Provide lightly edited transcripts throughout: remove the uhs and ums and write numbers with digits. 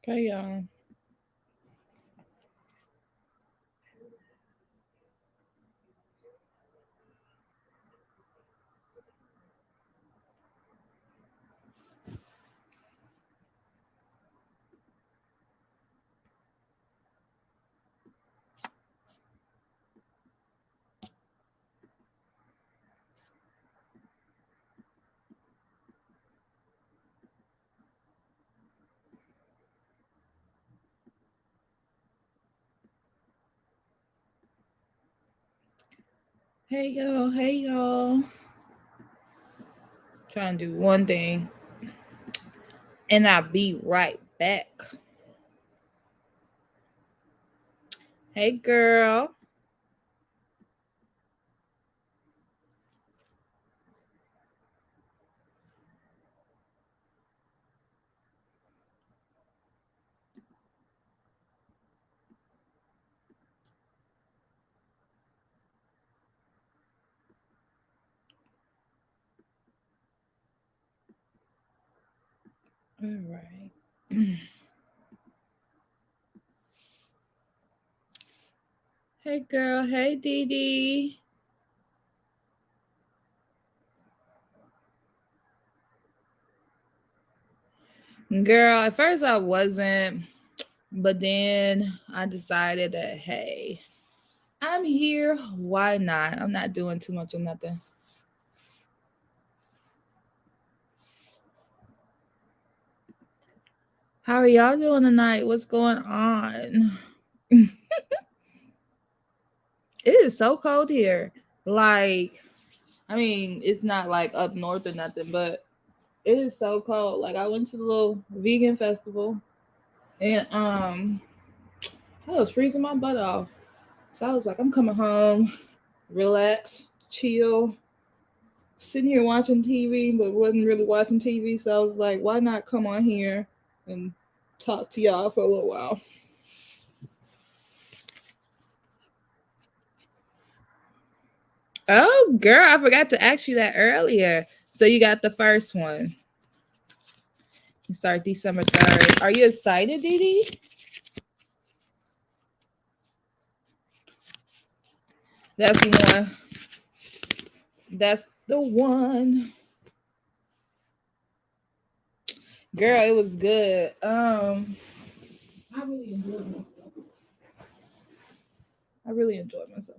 Okay, y'all. Hey, y'all. Hey, y'all. Trying to do one thing, and I'll be right back. Hey, girl. All right. Hey, girl. Hey, Dee Dee. Girl, at first I wasn't, but then I decided that, hey, I'm here. Why not? I'm not doing too much of nothing. How are y'all doing tonight? What's going on? It is so cold here. Like, I mean, it's not like up north or nothing, but it is so cold. Like, I went to the little vegan festival and I was freezing my butt off. So I was like, I'm coming home, relax, chill, sitting here watching TV, but wasn't really watching TV. So I was like, why not come on here and talk to y'all for a little while? Oh, girl, I forgot to ask you that earlier. So you got the first one. You start December 3rd. Are you excited, Dee Dee? That's the one. That's the one. Girl, it was good. I really enjoyed myself. I really enjoyed myself.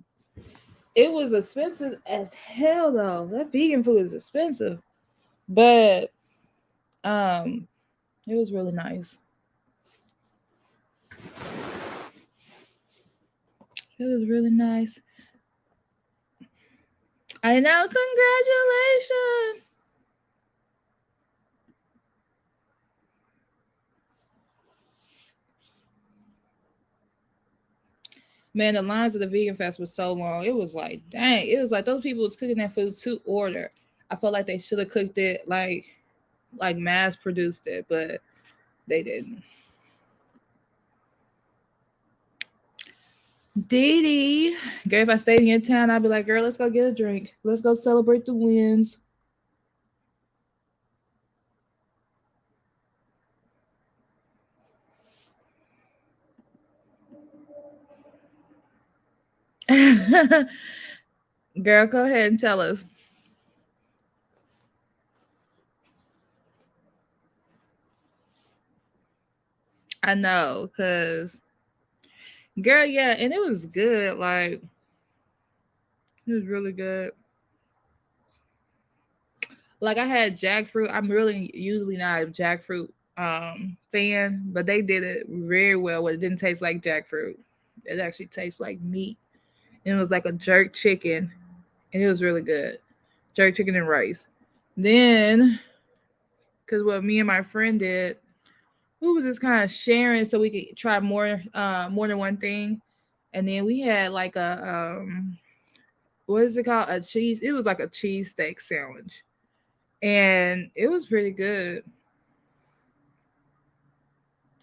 It was expensive as hell though. That vegan food is expensive. But um it was really nice. It was really nice. I know, congratulations. Man, the lines at the vegan fest was so long. It was like, dang, it was like those people was cooking that food to order. I felt like they should have cooked it like mass produced it, but they didn't. Dee Dee, girl, if I stayed in your town, I'd be like, girl, let's go get a drink. Let's go celebrate the wins. Girl, go ahead and tell us. I know, cause girl, yeah, and it was good. Like it was really good. Like I had jackfruit. I'm really usually not a jackfruit fan, but they did it very well. Where it didn't taste like jackfruit. It actually tastes like meat. And it was like a jerk chicken, and it was really good. Jerk chicken and rice. Then, because what me and my friend did, we was just kind of sharing so we could try more than one thing. And then we had like a what is it called? A cheese. It was like a cheesesteak sandwich, and it was pretty good.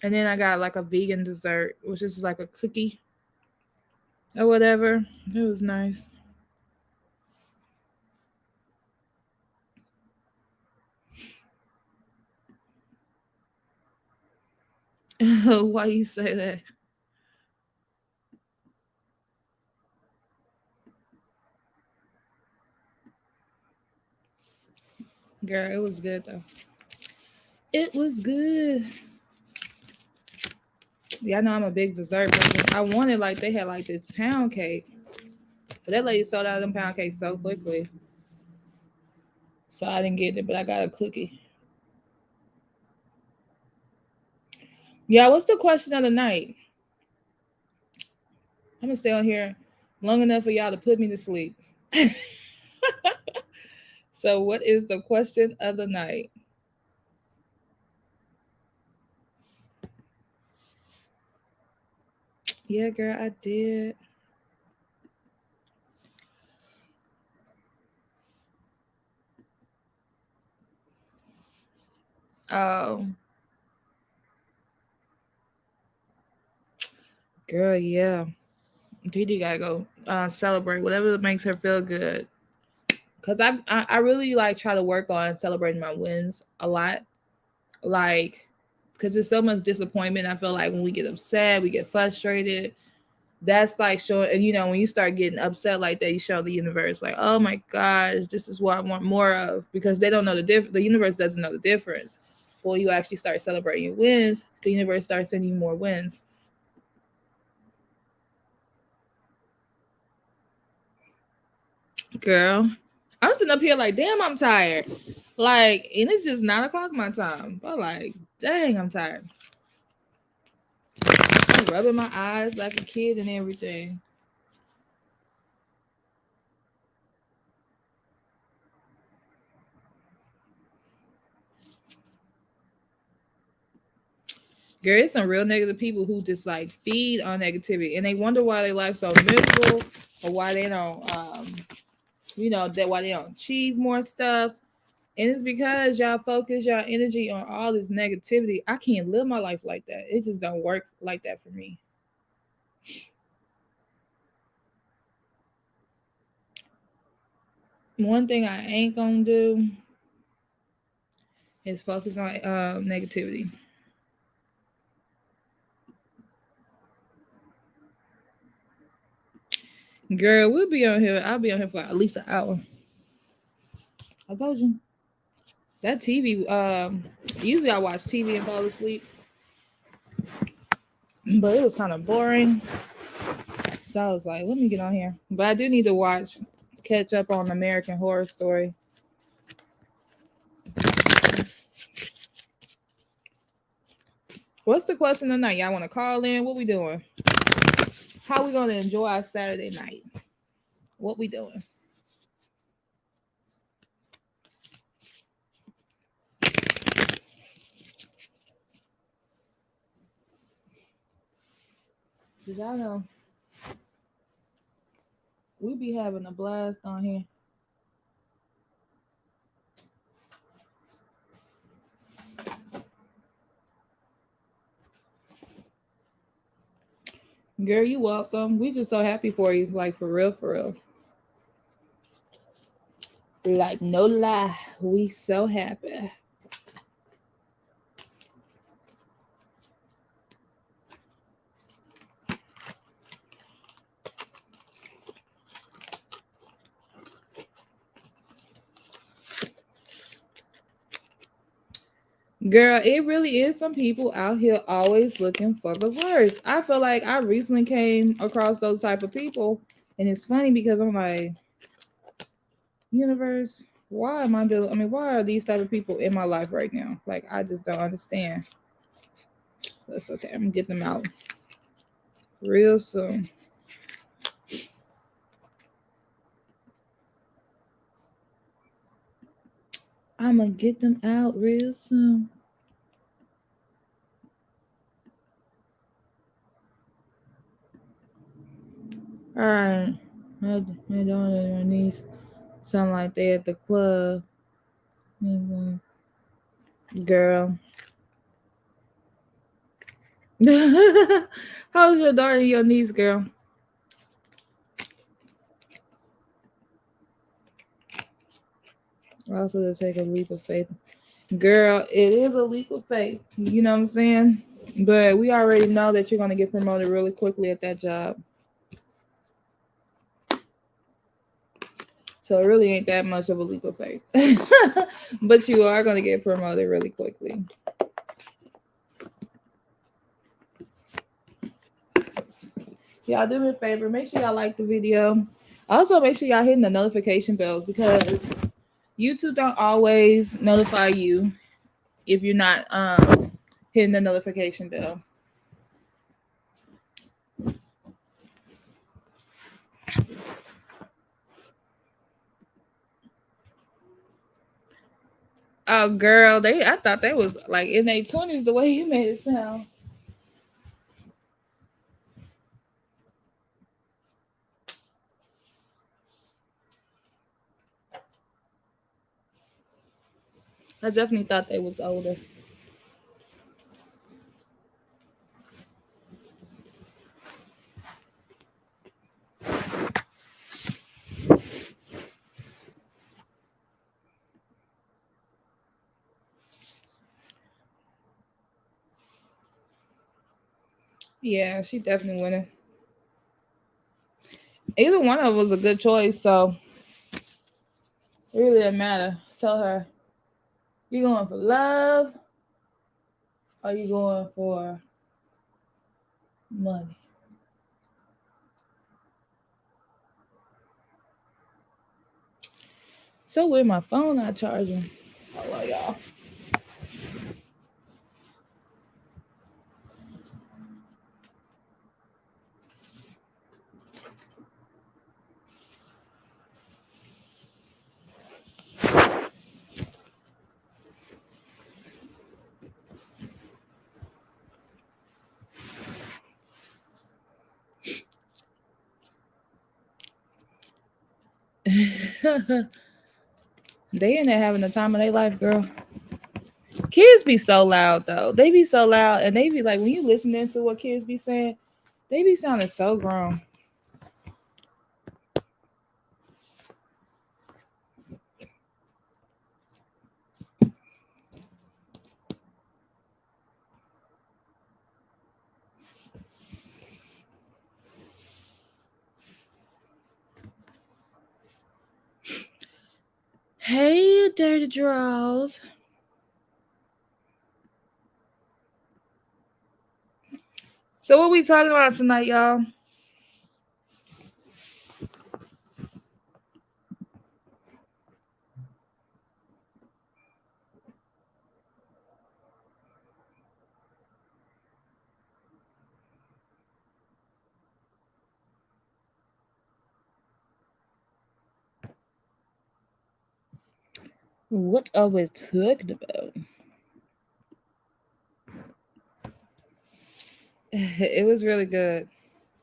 And then I got like a vegan dessert, which is like a cookie or whatever. It was nice. Why you say that? Girl, it was good though. It was good. Yeah, I know I'm a big dessert person. I wanted like they had like this pound cake, but that lady sold out of them pound cakes so quickly, so I didn't get it. But I got a cookie. Yeah, what's the question of the night? I'm gonna stay on here long enough for y'all to put me to sleep. So, what is the question of the night? Yeah, girl, I did. Oh, girl, yeah. Didi gotta go celebrate whatever makes her feel good. Cause I really like try to work on celebrating my wins a lot. Like, cause there's so much disappointment. I feel like when we get upset, we get frustrated. That's like showing, and when you start getting upset like that, you show the universe like, oh my gosh, this is what I want more of. Because they don't know the difference. The universe doesn't know the difference. Well, you actually start celebrating your wins, the universe starts sending you more wins. Girl, I'm sitting up here like, damn, I'm tired. Like, and it's just 9 o'clock my time. But like, dang, I'm tired. I'm rubbing my eyes like a kid and everything. Girl, it's some real negative people who just like feed on negativity and they wonder why their life's so miserable or why they don't that why they don't achieve more stuff. And it's because y'all focus y'all energy on all this negativity. I can't live my life like that. It just don't work like that for me. One thing I ain't gonna do is focus on negativity. Girl, we'll be on here. I'll be on here for at least an hour. I told you. That TV, usually I watch TV and fall asleep, but it was kind of boring. So I was like, let me get on here. But I do need to catch up on American Horror Story. What's the question tonight? Y'all want to call in? What we doing? How we gonna enjoy our Saturday night? What we doing? Cause y'all know we be having a blast on here. Girl, you welcome. We just so happy for you, like for real, for real. Like no lie, we so happy. Girl, it really is some people out here always looking for the worst. I feel like I recently came across those type of people, and it's funny because I'm like, universe, why am I dealing? I mean, why are these type of people in my life right now? Like, I just don't understand. That's okay. I'm gonna get them out real soon. I'm gonna get them out real soon. All right. My daughter and her niece sound like they at the club. Girl. How's your daughter and your niece, girl? Also, to take a leap of faith. Girl, it is a leap of faith. You know what I'm saying? But we already know that you're going to get promoted really quickly at that job. So it really ain't that much of a leap of faith. But you are going to get promoted really quickly. Y'all do me a favor. Make sure y'all like the video. Also, make sure y'all hitting the notification bells because YouTube don't always notify you if you're not hitting the notification bell. Oh, girl, I thought they was like in their 20s the way you made it sound. I definitely thought they was older. Yeah, she definitely winning. Either one of them was a good choice, so it really doesn't matter. Tell her you going for love or you going for money. So with my phone not charging. Hello, y'all. They in there having the time of their life, girl. Kids be so loud though. They be so loud, and they be like, when you listening to what kids be saying, they be sounding so grown. Hey, dirty draws. So what we talking about tonight, y'all? What are we talking about? It was really good.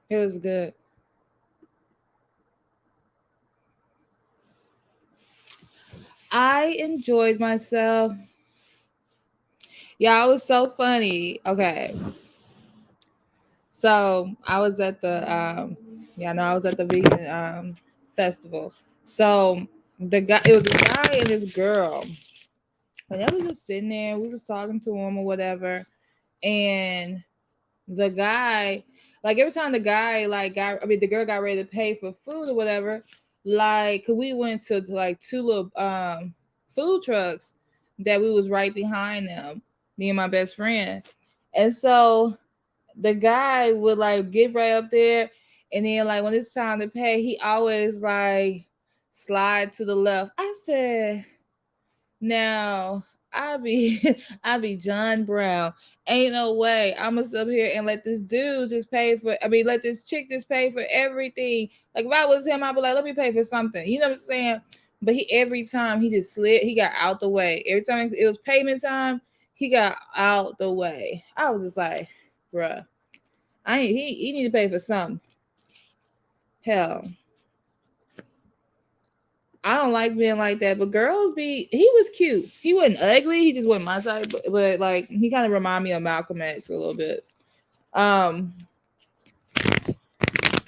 It was good. I enjoyed myself. Yeah, it was so funny. Okay. So I was at the yeah, no, I was at the vegan festival. So the guy it was a guy and this girl. And I was just sitting there, we was talking to him or whatever. And the guy, like every time the guy the girl got ready to pay for food or whatever, like 'cause we went to like two little food trucks that we was right behind them, me and my best friend. And so the guy would like get right up there, and then like when it's time to pay, he always like slide to the left. I said, now I be I be John Brown. Ain't no way I'ma sit up here and let this dude just pay for. I mean, let this chick just pay for everything. Like if I was him, I'd be like, let me pay for something. You know what I'm saying? But he every time he just slid, he got out the way. Every time it was payment time, he got out the way. I was just like, bruh, I ain't he need to pay for something. Hell, I don't like being like that, but girls be. He was cute. He wasn't ugly. He just wasn't my type. But like he kind of remind me of Malcolm X a little bit. Um,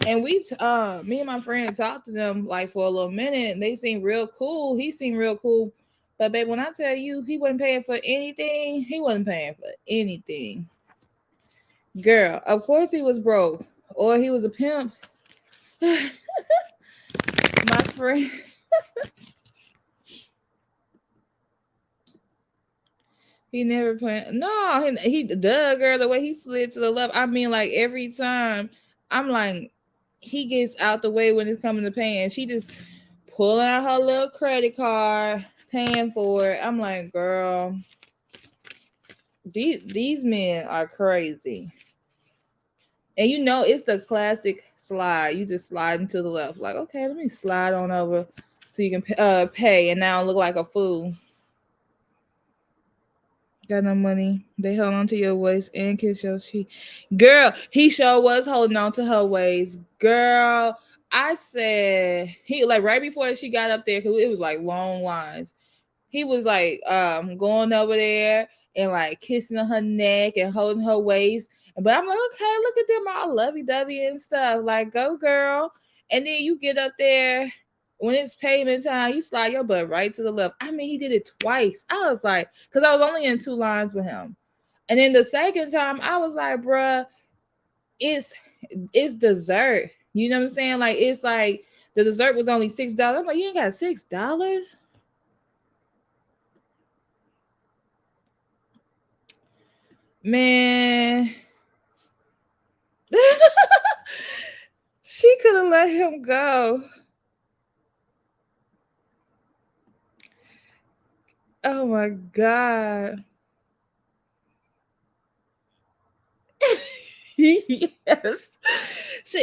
and me and my friend talked to them like for a little minute, and they seemed real cool. He seemed real cool, but babe, when I tell you he wasn't paying for anything, he wasn't paying for anything. Girl, of course he was broke. Or he was a pimp. My friend. He never played. No, he duh girl. The way he slid to the left. I mean, like every time, I'm like, he gets out the way when it's coming to paying. She just pulling out her little credit card, paying for it. I'm like, girl, these men are crazy. And you know, it's the classic slide. You just slide into the left. Like, okay, let me slide on over so you can pay and now look like a fool. Got no money. They held on to your waist and kiss your cheek. Girl, he sure was holding on to her waist. Girl, I said he like right before she got up there because it was like long lines. He was like going over there and like kissing her neck and holding her waist. But I'm like, okay, look at them all lovey dovey and stuff. Like, go girl. And then you get up there when it's payment time, you slide your butt right to the left. I mean, he did it twice. I was like, because I was only in two lines with him. And then the second time, I was like, bruh, it's it's dessert. You know what I'm saying? Like it's like the dessert was only $6. I'm like, you ain't got $6? Man. She could have let him go. Oh my God. Yes.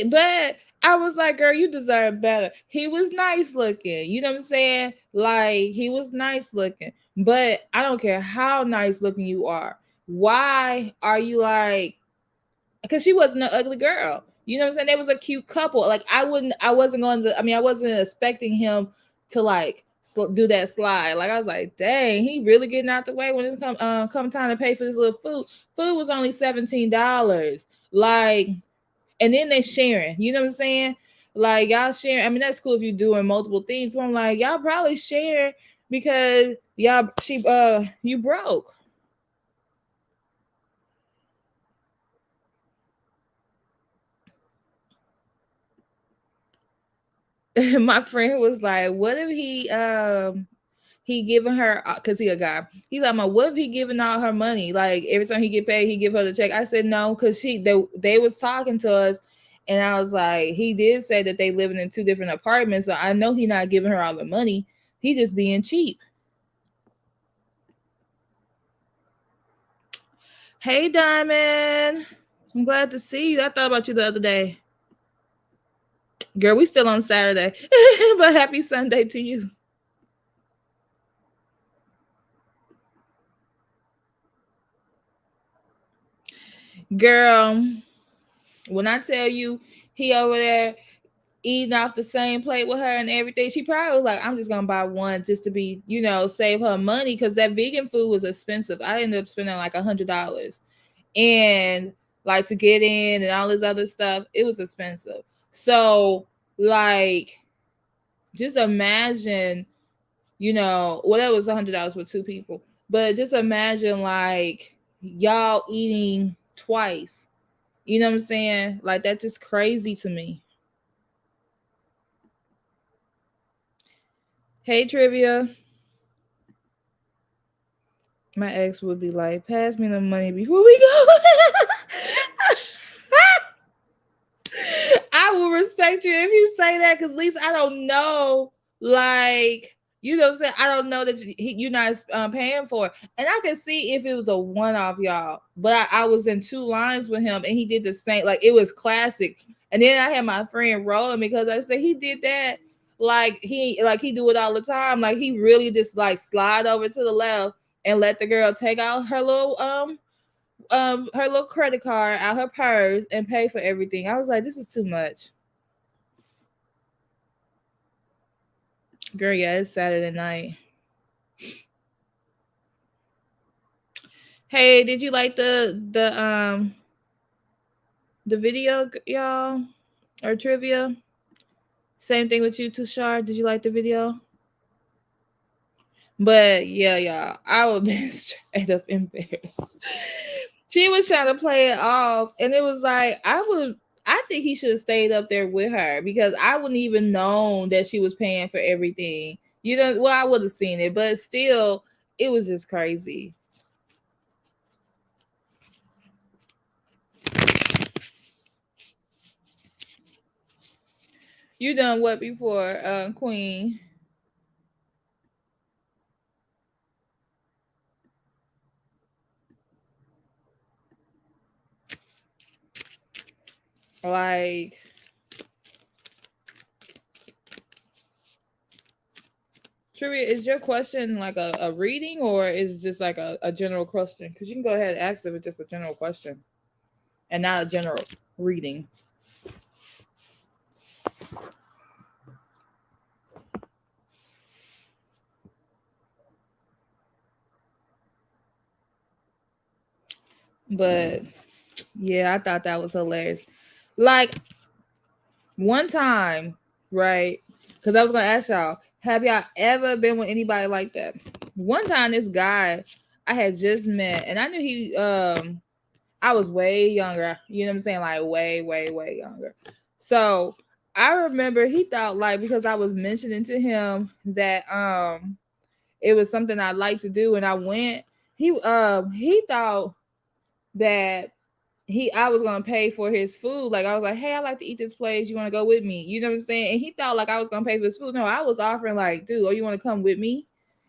But I was like, girl, you deserve better. He was nice looking. You know what I'm saying? Like, he was nice looking. But I don't care how nice looking you are. Why are you like, because she wasn't an ugly girl. You know what I'm saying? They was a cute couple. Like I wasn't going to. I mean, I wasn't expecting him to like do that slide. Like I was like, dang, he really getting out the way when it's come time to pay for this little food. Food was only $17. Like, and then they sharing. You know what I'm saying? Like y'all sharing. I mean, that's cool if you're doing multiple things. But I'm like, y'all probably share because y'all you broke. My friend was like, "What if he giving her because he a guy? He's like, what if he giving all her money? Like every time he get paid, he give her the check." I said no, because they was talking to us, and I was like, he did say that they living in two different apartments, so I know he not giving her all the money. He just being cheap. Hey, Diamond, I'm glad to see you. I thought about you the other day, girl. We still on Saturday, but happy Sunday to you, girl. When I tell you he over there eating off the same plate with her and everything, she probably was like, I'm just gonna buy one just to be, save her money because that vegan food was expensive. I ended up spending like $100. And like to get in and all this other stuff, it was expensive. So like just imagine, that was $100 for two people. But just imagine like y'all eating twice. You know what I'm saying? Like that's just crazy to me. Hey trivia. My ex would be like, pass me the money before we go. I will respect you if you say that, because at least I don't know, like, you know what I'm saying? I don't know that you're not paying for it. And I can see if it was a one off, y'all. But I was in two lines with him and he did the same. Like, it was classic. And then I had my friend rolling because I said he did that. Like he do it all the time. Like he really just like slide over to the left and let the girl take out her little credit card out her purse and pay for everything. I was like, this is too much. Girl, yeah, it's Saturday night. Hey, did you like the video, y'all? Or trivia? Same thing with you, Tushar. Did you like the video? But yeah, y'all, I would be straight up embarrassed. She was trying to play it off, and it was like I think he should have stayed up there with her because I wouldn't even known that she was paying for everything. You know, well, I would have seen it, but still, it was just crazy. You done what before, Queen? Like, trivia, is your question like a reading or is it just like a general question? Because you can go ahead and ask if it's just a general question and not a general reading. But yeah, I thought that was hilarious. Like one time, right? Because I was gonna ask y'all, have y'all ever been with anybody like that? One time, this guy I had just met, and I knew I was way younger. You know what I'm saying? Like way, way, way younger. So I remember he thought like because I was mentioning to him that it was something I'd like to do, and I went. He thought that he I was gonna pay for his food. Like I was like, hey, I like to eat this place. You want to go with me? You know what I'm saying? And he thought like I was gonna pay for his food. No, I was offering like, dude, oh, you want to come with me?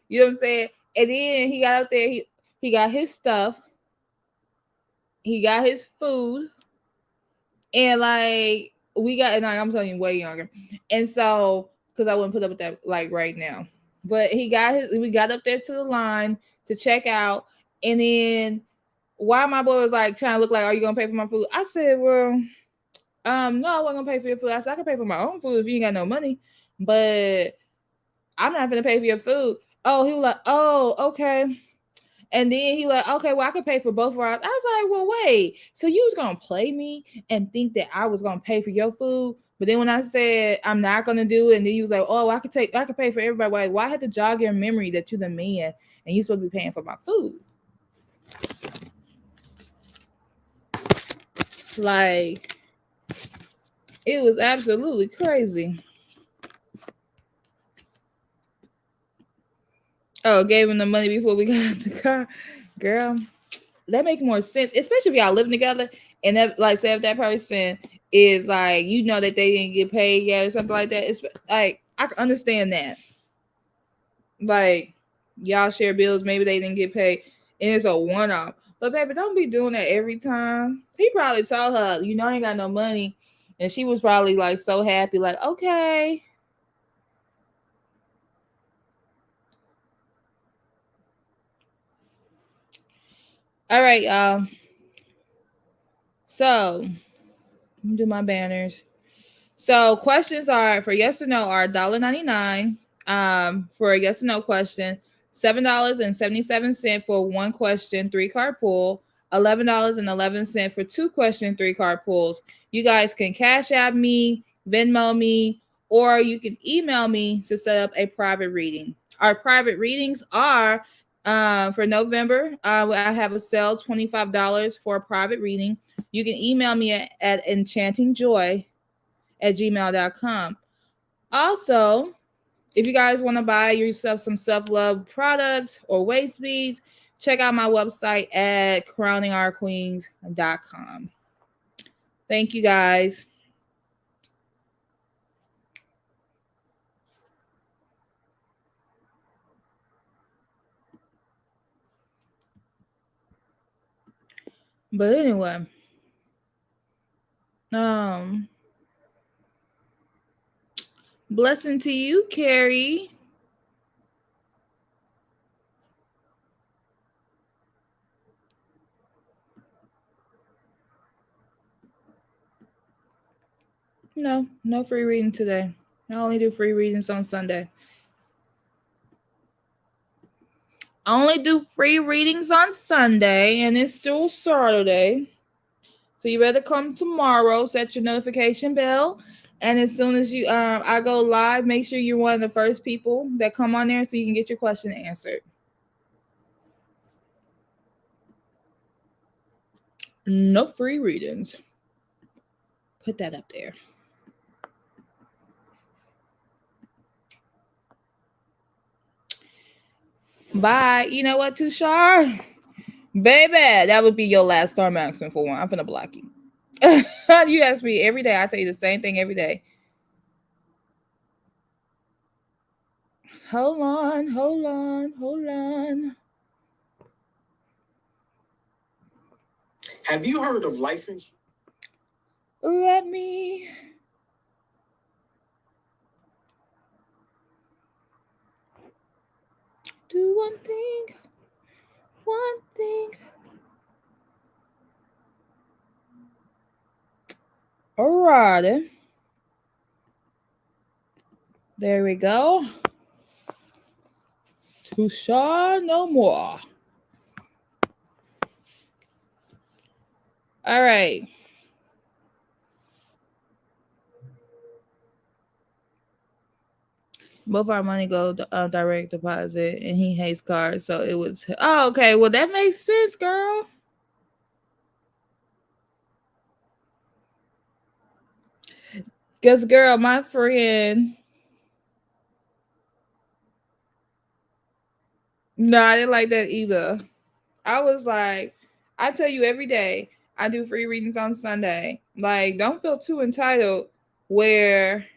You know what I'm saying? And then he got up there. He got his stuff. He got his food, and like we got. And like, I'm telling you, way younger. And so, because I wouldn't put up with that like right now. But he got his. We got up there to the line to check out, and then while my boy was like trying to look like, are you gonna pay for my food? I said, well, no, I wasn't gonna pay for your food. I said I can pay for my own food if you ain't got no money, but I'm not gonna pay for your food. Oh, he was like, oh, okay. And then he like, okay, well, I could pay for both of ours. I was like, well, wait. So you was gonna play me and think that I was gonna pay for your food, but then when I said I'm not gonna do it, and then you was like, oh, I could pay for everybody. Like, why I had to jog your memory that you're the man and you supposed to be paying for my food? Like, it was absolutely crazy. Oh, gave him the money before we got out the car. Girl, that make more sense, especially if y'all living together and that, like, say if that person is like, you know, that they didn't get paid yet or something like that. It's like I can understand that. Like, y'all share bills, maybe they didn't get paid, and it's a one off. But baby, don't be doing that every time. He probably told her, you know, I ain't got no money, and she was probably like so happy, like, okay. All right, y'all. So let me do my banners. So questions are for yes or no are $1.99. For a yes or no question, $7.77 for one question, 3 card pull, $11.11 for 2 question, 3 card pulls. You guys can cash app me, Venmo me, or you can email me to set up a private reading. Our private readings are for November. I have a sale $25 for a private reading. You can email me at enchantingjoy@gmail.com. Also, if you guys want to buy yourself some self-love products or waist beads, check out my website at crowningourqueens.com. Thank you guys. But anyway, um, blessing to you, Carrie. No, no free reading today. I only do free readings on Sunday. Only do free readings on Sunday, and it's still Saturday. So you better come tomorrow, set your notification bell. And as soon as you I go live, make sure you're one of the first people that come on there so you can get your question answered. No free readings. Put that up there. Bye. You know what, Tushar? Baby, that would be your last star maximum for one. I'm finna block you. You ask me every day. I tell you the same thing every day. Hold on, hold on, hold on. Have you heard of life insurance? Let me do one thing. One thing. Alright. There we go. Tushar no more. All right. Both our money go direct deposit, and he hates cards, so it was. Oh, okay. Well, that makes sense, girl. Cause, girl, my friend. No, I didn't like that either. I was like, I tell you every day, I do free readings on Sunday. Like, don't feel too entitled where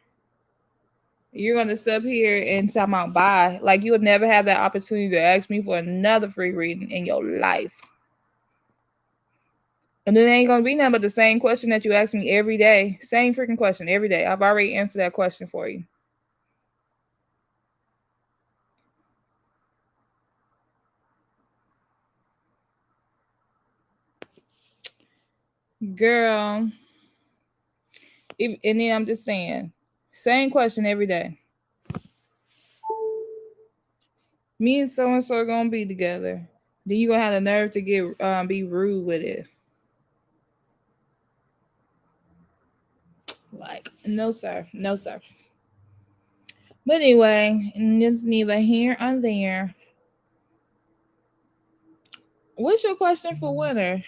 you're gonna sub here and talk about bye. Like, you would never have that opportunity to ask me for another free reading in your life. And then it ain't gonna be nothing but the same question that you ask me every day. Same freaking question every day. I've already answered that question for you. Girl. And then I'm just saying, same question every day. Me and so are gonna be together. Then you gonna have the nerve to get be rude with it. Like, no sir, no sir. But anyway, it's neither here or there. What's your question for winter?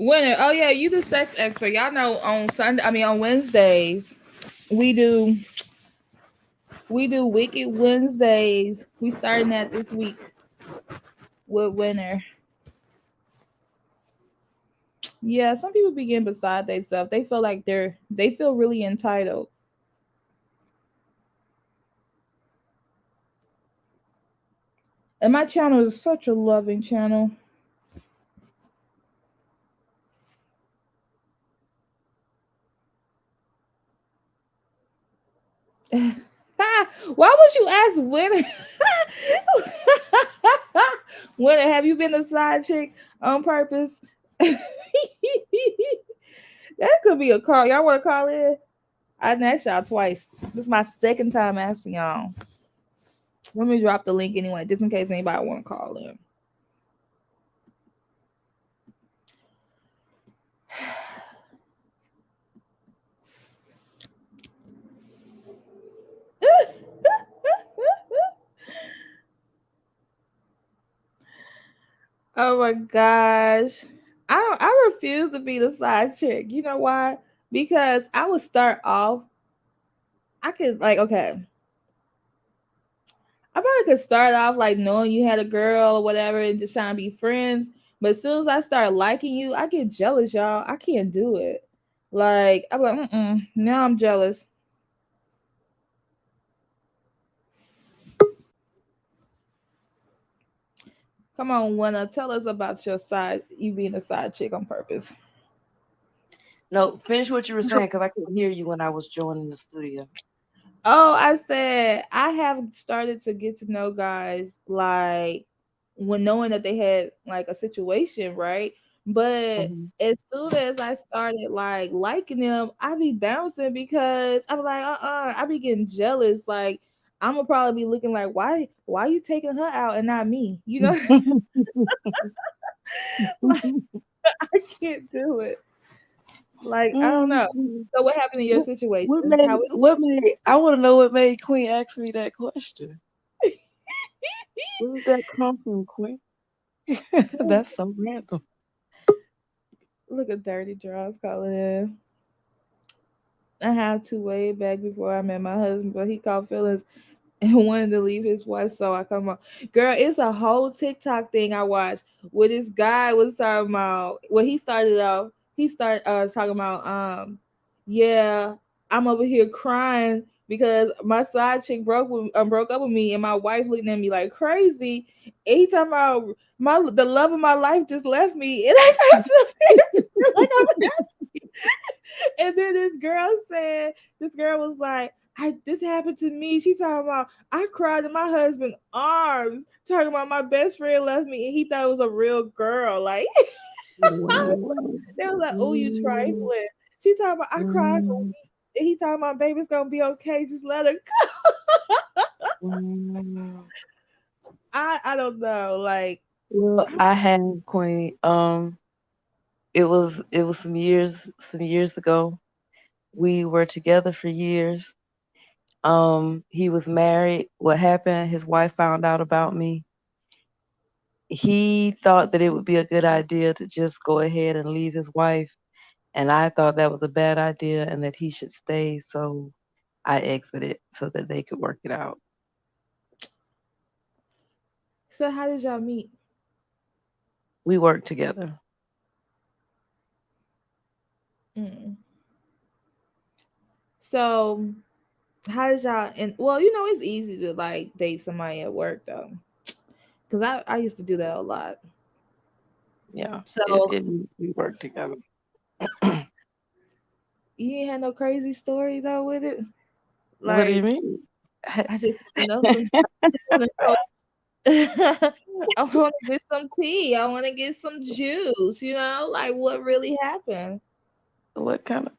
Winter. Oh yeah, you the sex expert. Y'all know on Sunday. I mean on Wednesdays we do Wicked Wednesdays. We starting that this week with winter. Yeah, some people be getting beside themselves. They feel like they feel really entitled. And my channel is such a loving channel. Why would you ask winter? Winter, have you been a side chick on purpose? That could be a call. Y'all want to call in? I asked y'all twice. This is my second time asking y'all. Let me drop the link anyway, just in case anybody want to call in. Oh my gosh. I refuse to be the side chick. You know why? Because I would start off. I could like okay. I probably could start off like knowing you had a girl or whatever and just trying to be friends. But as soon as I start liking you, I get jealous, y'all. I can't do it. Like I'm like, now I'm jealous. Come on, Winna, tell us about your side, you being a side chick on purpose. No, finish what you were saying because I couldn't hear you when I was joining the studio. Oh, I said I have started to get to know guys like when knowing that they had like a situation, right? But Hmm. as soon as I started like liking them, I be bouncing because I'm like, I be getting jealous. Like I'm gonna probably be looking like, why you taking her out and not me? You know, like I can't do it. Like I don't know. Mm. So what happened in your What, situation? How was what made, I want to know what made Queen ask me that question. Where did that come from, Queen? That's so random. look at Dirty Draws calling in. I have to way back before I met my husband, but he caught feelings and wanted to leave his wife, so I come on. Girl, it's a whole TikTok thing I watched where this guy was talking about when he started off, he started talking about yeah, I'm over here crying because my side chick broke up with me and my wife looking at me like crazy. And he talking about the love of my life just left me and I got so like I'm and then this girl was like, this happened to me. She talking about I cried in my husband's arms, talking about my best friend left me and he thought it was a real girl. Like Wow. they was like, oh, you Mm, trifling. She talking about I cried for mm, weeks. And he talking about baby's gonna be okay, just let her go. wow. I don't know. Like Well, I had Queen. It was some years ago. We were together for years. He was married. What happened? His wife found out about me. He thought that it would be a good idea to just go ahead and leave his wife, and I thought that was a bad idea and that he should stay. So I exited so that they could work it out. so how did y'all meet? We worked together. Mm. So how did y'all and well, it's easy to like date somebody at work though. Cause I used to do that a lot. Yeah, So we worked together. you ain't had no crazy story though with it. What do you Like mean? I just want to know some. I want to know. I want to get some tea. I want to get some juice. Like what really happened. what kind of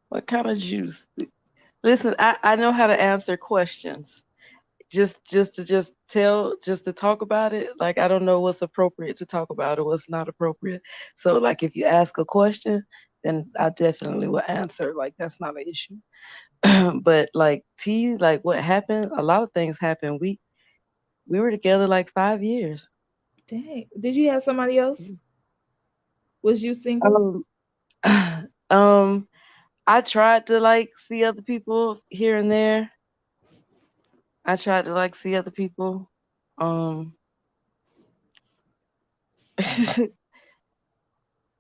what kind of juice? Listen, I know how to answer questions. Just to talk about it, like I don't know what's appropriate to talk about or what's not appropriate. So like if you ask a question, then I definitely will answer. Like that's not an issue. But like T, like what happened, a lot of things happened. We were together like 5 years. Dang. Did you have somebody else? Was you single? Um um I tried to like see other people here and there. I tried to like see other people. Um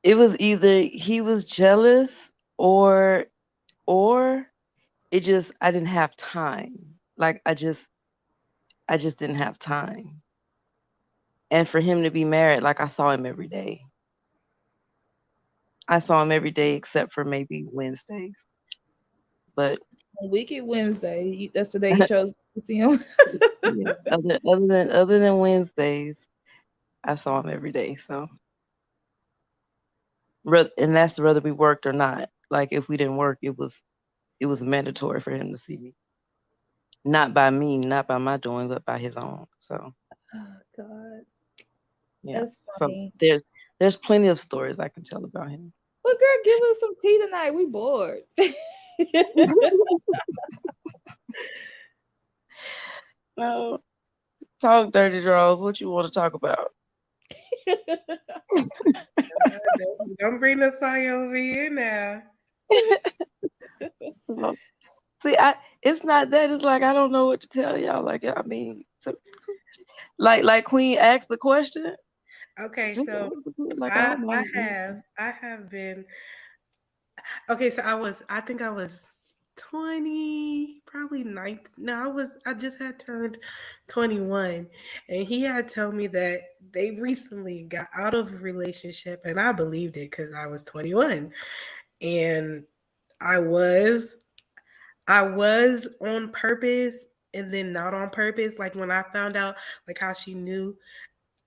it was either he was jealous or or it just I didn't have time. Like I just didn't have time. And for him to be married, like I saw him every day. I saw him every day except for maybe Wednesdays. But On Wicked Wednesday. That's the day you chose to see him. yeah, other than Wednesdays, I saw him every day. So and that's whether we worked or not. Like if we didn't work, it was mandatory for him to see me. Not by me, not by my doing, but by his own. So Oh God, yeah. that's So funny. there's plenty of stories I can tell about him. Well, girl, give us some tea tonight. We bored. No, talk dirty draws. What you want to talk about? Don't bring the fire over here now. Well, see, it's not that. It's like I don't know what to tell y'all. Like I mean, like Queen asked the question. Okay, Just so like I don't know. I have been okay. So I think I was 20, probably ninth. No, I just had turned 21, and he had told me that they recently got out of a relationship, and I believed it because I was 21, and I was I was on purpose and then not on purpose. Like when I found out like how she knew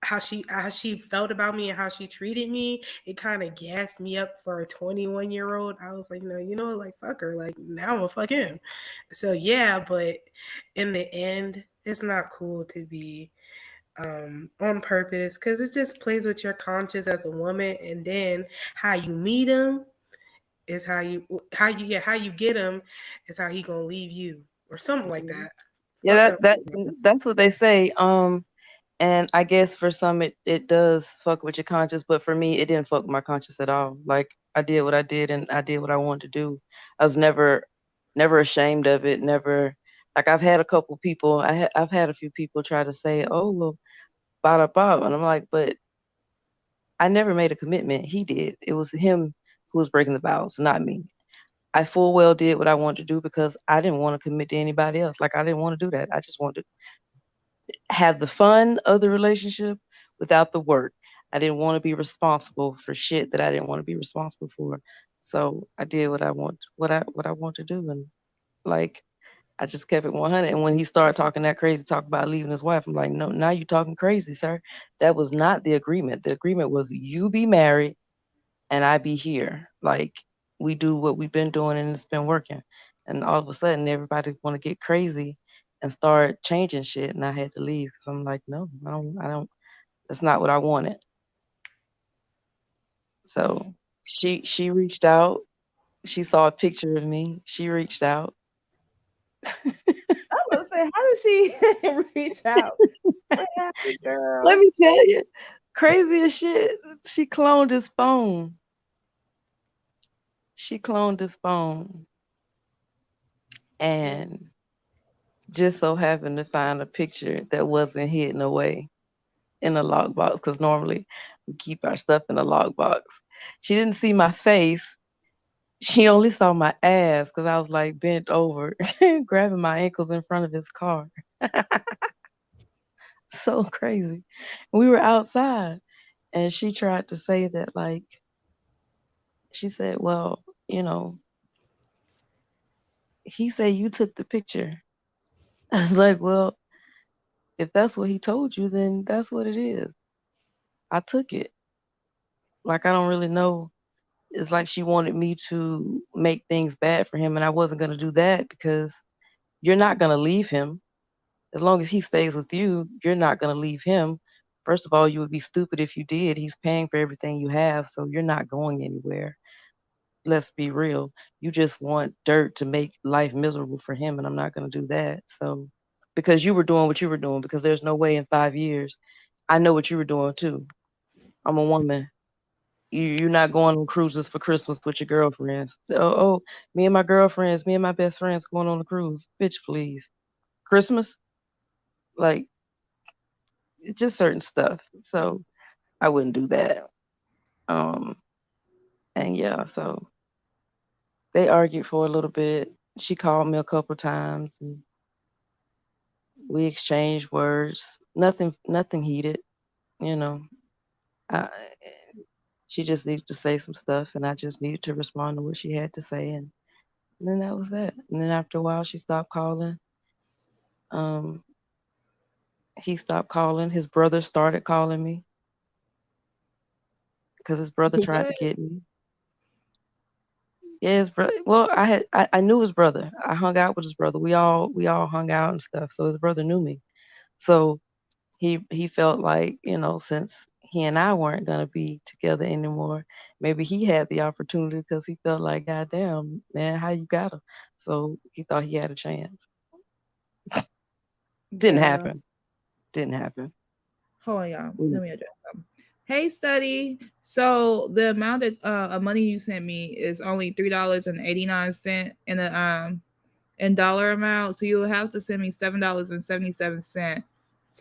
how she felt about me and how she treated me, it kind of gassed me up for a 21-year-old. I was like, no, like fuck her. Like now I'm gonna fuck him. So yeah, but in the end, it's not cool to be on purpose because it just plays with your conscience as a woman, and then how you meet him is how you get him is how he gonna leave you or something like Mhm. that. Yeah, Fucked up. that's what they say. And I guess for some it does fuck with your conscience, but for me it didn't fuck with my conscience at all. Like I did what I did and I did what I wanted to do. I was never ashamed of it, never like I've had a couple people I've had a few people try to say, "Oh, well, bada bada," and I'm like, "But I never made a commitment. He did. It was him who was breaking the vows, not me." I full well did what I wanted to do because I didn't want to commit to anybody else. Like I didn't want to do that. I just wanted have the fun of the relationship without the work. I didn't want to be responsible for shit that I didn't want to be responsible for. So I did what I want to do, and like I just kept it 100. And when he started talking that crazy talk about leaving his wife, I'm like, no, now you're talking crazy, sir. That was not the agreement. The agreement was you be married and I be here. Like we do what we've been doing and it's been working. And all of a sudden everybody want to get crazy and start changing shit and I had to leave because I'm like, no, I don't that's not what I wanted. Mm. So she reached out. She saw a picture of me. She reached out. I was gonna say, how did she reach out? What happened, Let girl? me tell you, crazy as shit. She cloned his phone. She cloned his phone and just so happened to find a picture that wasn't hidden away in a lockbox because normally we keep our stuff in a lockbox. She didn't see my face. She only saw my ass because I was like bent over, grabbing my ankles in front of his car. So crazy. We were outside and she tried to say that, like, she said, well, he said you took the picture. I was like, well, if that's what he told you, then that's what it is. I took it. Like, I don't really know. It's like she wanted me to make things bad for him, and I wasn't going to do that because you're not going to leave him. As long as he stays with you, you're not going to leave him. First of all, you would be stupid if you did. He's paying for everything you have, so you're not going anywhere. Let's be real. You just want dirt to make life miserable for him, and I'm not going to do that. So, because you were doing what you were doing, because there's no way in 5 years. I know what you were doing too. I'm a woman. You're not going on cruises for Christmas with your girlfriends. So, me and my girlfriends, me and my best friends going on a cruise. Bitch, please. Christmas? Like, it's just certain stuff. So I wouldn't do that. Um, and yeah, so they argued for a little bit. She called me a couple times and we exchanged words. Nothing heated, you know. I, she just needed to say some stuff and I just needed to respond to what she had to say and then that was that. And then after a while she stopped calling. Um, he stopped calling. His brother started calling me because his brother tried What? to get me. Yeah, his brother. Well, I knew his brother. I hung out with his brother. We all hung out and stuff. So his brother knew me. So he felt like since he and I weren't gonna be together anymore, maybe he had the opportunity because he felt like, God damn, man, how you got him? So he thought he had a chance. Didn't Girl. happen. Didn't happen. Hold on, y'all. Mm, Let me address them. Hey, study. So the amount of money you sent me is only $3.89 in a in dollar amount. So you will have to send me $7.77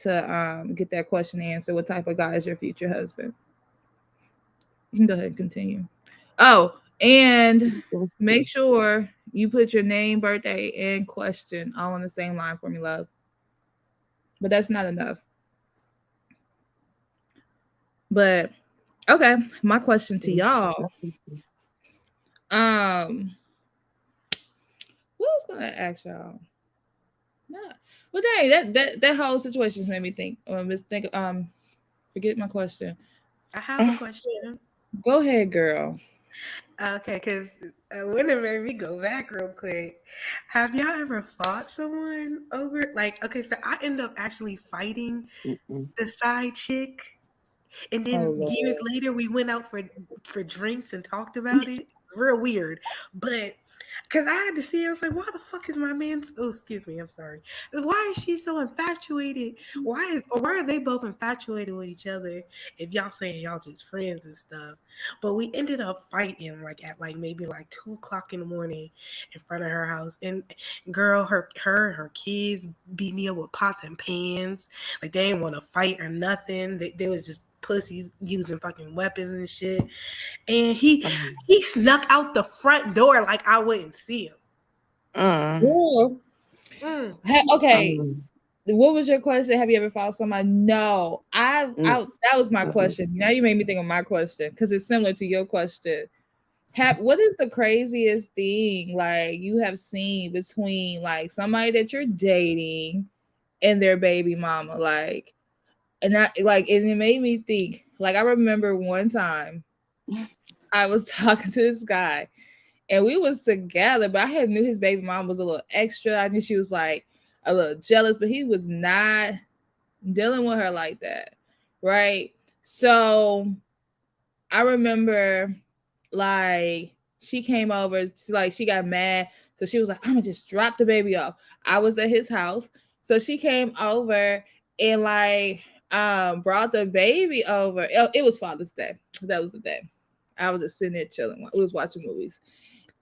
to get that question answered. What type of guy is your future husband? You can go ahead and continue. Oh, and it was make too. sure you put your name, birthday, and question all on the same line for me, love. But that's not enough. But okay, my question to y'all. Definitely. Um, what was gonna ask y'all? Nah. Well, dang, that whole situation made me think. Just think. Forget my question. I have a question. Go ahead, girl. Okay, because when it made me go back real quick. Have y'all ever fought someone over, like, okay, so I end up actually fighting Mm-mm. the side chick. And Oh then years Lord. later, we went out for drinks and talked about it. It's real weird, but because I had to see, I was like, why the fuck is my man? Oh, excuse me, I'm sorry. Why is she so infatuated? Why are they both infatuated with each other? If y'all saying y'all just friends and stuff, but we ended up fighting like at like maybe like 2 o'clock in the morning in front of her house. And girl, her kids beat me up with pots and pans. Like they didn't want to fight or nothing. They was just pussies using fucking weapons and shit. And Um, he snuck out the front door like I wouldn't see him. mm, Girl. Mm. Okay. um, What was your question? Have you ever followed somebody? No. I mm, that was my mm, question. Now you made me think of my question because it's similar to your question. What is the craziest thing like you have seen between like somebody that you're dating and their baby mama? Like, and that like and it made me think. Like I remember one time I was talking to this guy and we was together, but I had knew his baby mom was a little extra. I knew she was like a little jealous, but he was not dealing with her like that, right? So I remember like she came over to like she got mad, so she was like, "I'm gonna just drop the baby off." I was at his house, so she came over and like brought the baby over. It was Father's Day. That was the day. I was just sitting there chilling. We was watching movies,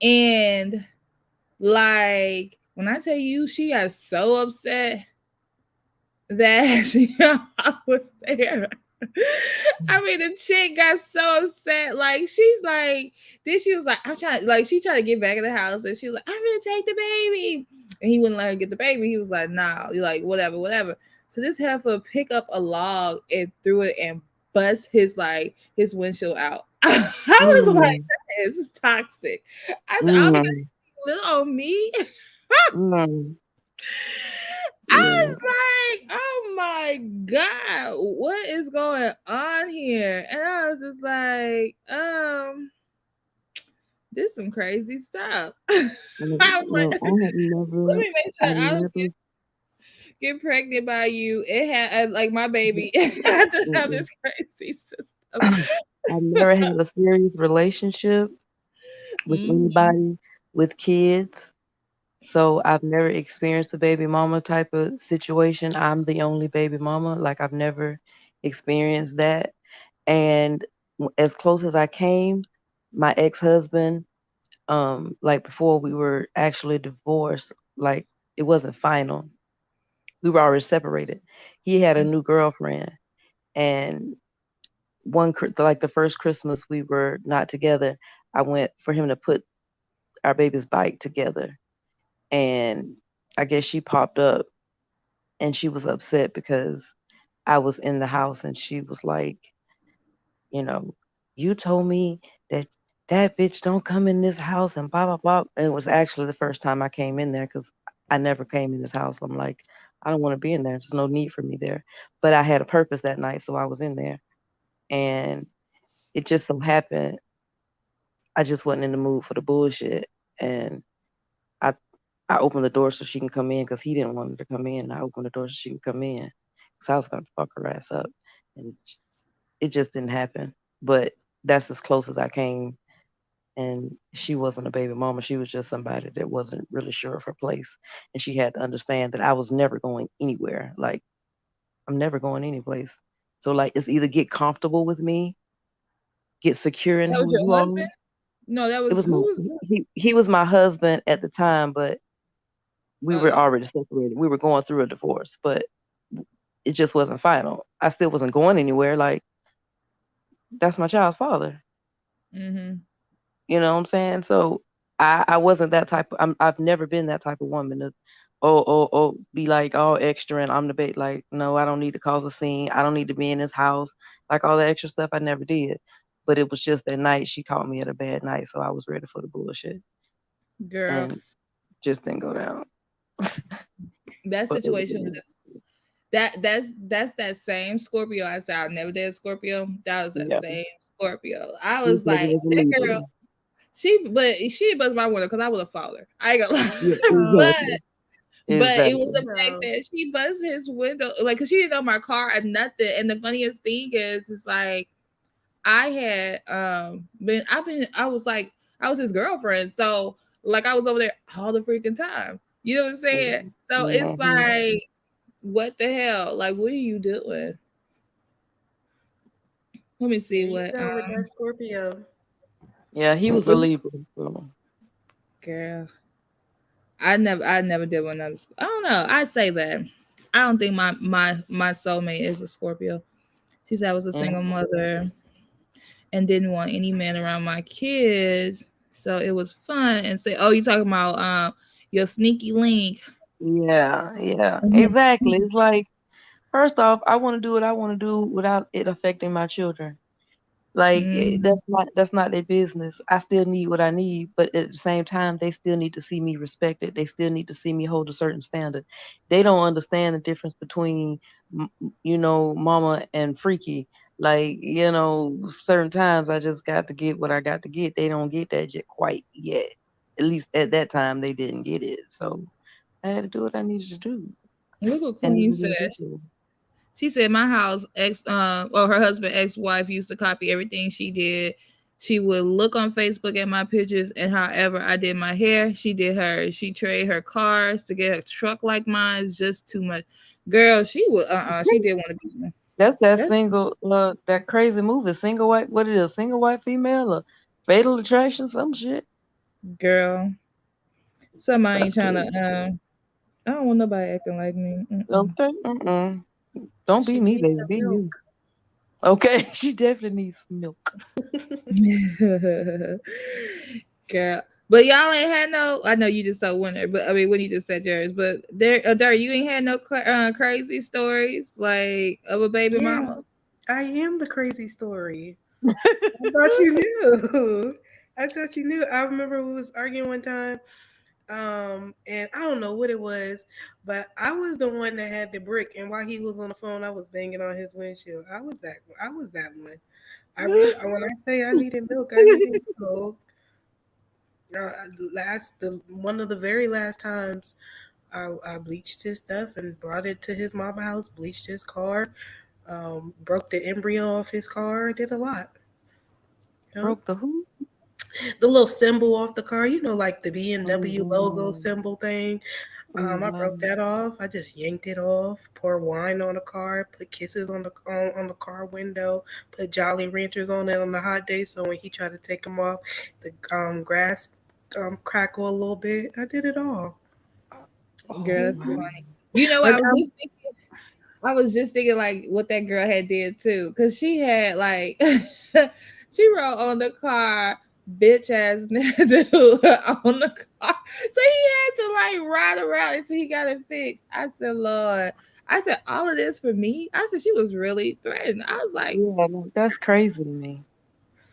and like when I tell you, she got so upset that she I was there. I mean, the chick got so upset. Like, she's like, then she was like, I'm trying, like, she tried to get back in the house and she was like, I'm gonna take the baby. And he wouldn't let her get the baby. He was like, nah, you're like, whatever, whatever. So this heifer pick up a log and threw it and bust his, like, his windshield out. I was like, mm, this is toxic. I said, oh, because mm, she little on me. mm. I Yeah, was like, oh my God, what is going on here? And I was just like, this some crazy stuff. I was no, like, let me make I sure I don't never, get pregnant by you. It had like my baby. I just have mm-mm. this crazy system. I've never had a serious relationship with Hmm. anybody with kids. So I've never experienced a baby mama type of situation. I'm the only baby mama. Like I've never experienced that. And as close as I came, my ex-husband, like before we were actually divorced, like it wasn't final. We were already separated. He had a new girlfriend, and like the first Christmas we were not together, I went for him to put our baby's bike together, and I guess she popped up and she was upset because I was in the house and she was like, you know, you told me that that bitch don't come in this house and blah blah blah. And it was actually the first time I came in there because I never came in this house. I'm like, I don't want to be in there. There's no need for me there. But I had a purpose that night, so I was in there. And it just so happened I just wasn't in the mood for the bullshit. And I I opened the door so she can come in because he didn't want her to come in. I opened the door so she can come in because I was gonna fuck her ass up, and it just didn't happen. But that's as close as I came. And she wasn't a baby mama. She was just somebody that wasn't really sure of her place, and she had to understand that I was never going anywhere. Like I'm never going anyplace. So like it's either get comfortable with me, get secure in That was who your you are. husband? No, that It was was my who was he was my husband at the time, but we were uh already separated. We were going through a divorce, but it just wasn't final. I still wasn't going anywhere. Like that's my child's father. mm-hmm. You know what I'm saying? So I wasn't that type. I've never been that type of woman to be like all extra and I'm the bait. Like no, I don't need to cause a scene. I don't need to be in this house. Like all that extra stuff. I never did. But it was just that night she caught me at a bad night, so I was ready for the bullshit Girl. and just didn't go down. That But other situation than was that, just that's that same Scorpio I said I never did Scorpio. That was that yeah, same Scorpio. I this was nigga like, was a that girl, she but she buzzed my window because I would have followed her. I ain't gonna lie. Yeah, but exactly. But it was the Exactly. fact No. that she buzzed his window, like, cause she didn't know my car or nothing. And the funniest thing is, it's like I had I was like I was his girlfriend, so like I was over there all the freaking time. You know what I'm saying? So it's Mm-hmm. like, what the hell? Like, what are you doing? Let me see There you what go with that Scorpio. Yeah, he was a Libra. So. girl. I never did one of those. I don't know. I say that. I don't think my soulmate is a Scorpio. She said I was a single Mm. mother and didn't want any man around my kids. So it was fun and say, oh, you talking about your sneaky link. Yeah, yeah, exactly. It's like, first off, I want to do what I want to do without it affecting my children. Like Mm, that's not their business. I still need what I need, but at the same time, they still need to see me respected. They still need to see me hold a certain standard. They don't understand the difference between, mama and freaky. Like, certain times I just got to get what I got to get. They don't get that yet quite yet. At least at that time, they didn't get it. So I had to do what I needed to do, look what and it Queen was said. individual. She said my house her husband ex-wife used to copy everything she did. She would look on Facebook at my pictures, and however I did my hair, she did hers. She traded her cars to get a truck like mine. It's just too much. Girl, she would she did want to be That's that that single, that crazy movie, single white. What it is, single white female or Fatal Attraction, some shit. girl. Somebody ain't That's trying to crazy. I don't want nobody acting like me. Mm-mm. Okay, don't be She me, needs baby. some Be you. milk. Okay, she definitely needs some milk. Girl. But y'all ain't had no. I know you just told winter, but I mean when you just said yours, but there, Dar, you ain't had no crazy stories like of a baby Yeah, mama. I am the crazy story. I thought you knew. I thought you knew. I remember we was arguing one time, and I don't know what it was, but I was the one that had the brick, and while he was on the phone, I was banging on his windshield. I was that one. I really, when I say I needed milk, I needed milk. The one of the very last times I bleached his stuff and brought it to his mama house, bleached his car, broke the embryo off his car, did a lot. You know? Broke the who? The little symbol off the car, like the BMW logo Mm-mm. symbol thing. I broke Mm-mm. that off. I just yanked it off, pour wine on the car, put kisses on the car window, put Jolly Ranchers on it on the hot day. So when he tried to take them off, the grass crackle a little bit. I did it all. Oh Girl, that's Hmm. wow. funny. You know, But I was just thinking like what that girl had did too, because she had like she wrote on the car bitch ass dude on the car. So he had to like ride around until he got it fixed. I said, Lord. I said, all of this for me? I said she was really threatened. I was like, Yeah, no, that's crazy to me.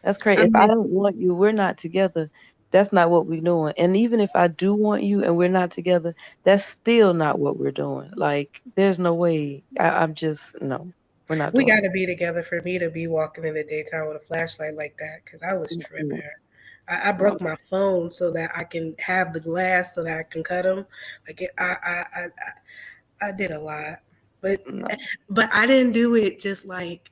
That's crazy. I If I mean, don't want you, we're not together. That's not what we're doing. And even if I do want you and we're not together, that's still not what we're doing. Like, there's no way. I'm just, no, we're not we doing got to that. be together for me to be walking in the daytime with a flashlight like that because I was Mm-mm. tripping. I No, broke my phone so that I can have the glass so that I can cut them. I did a lot, but no. I didn't do it just like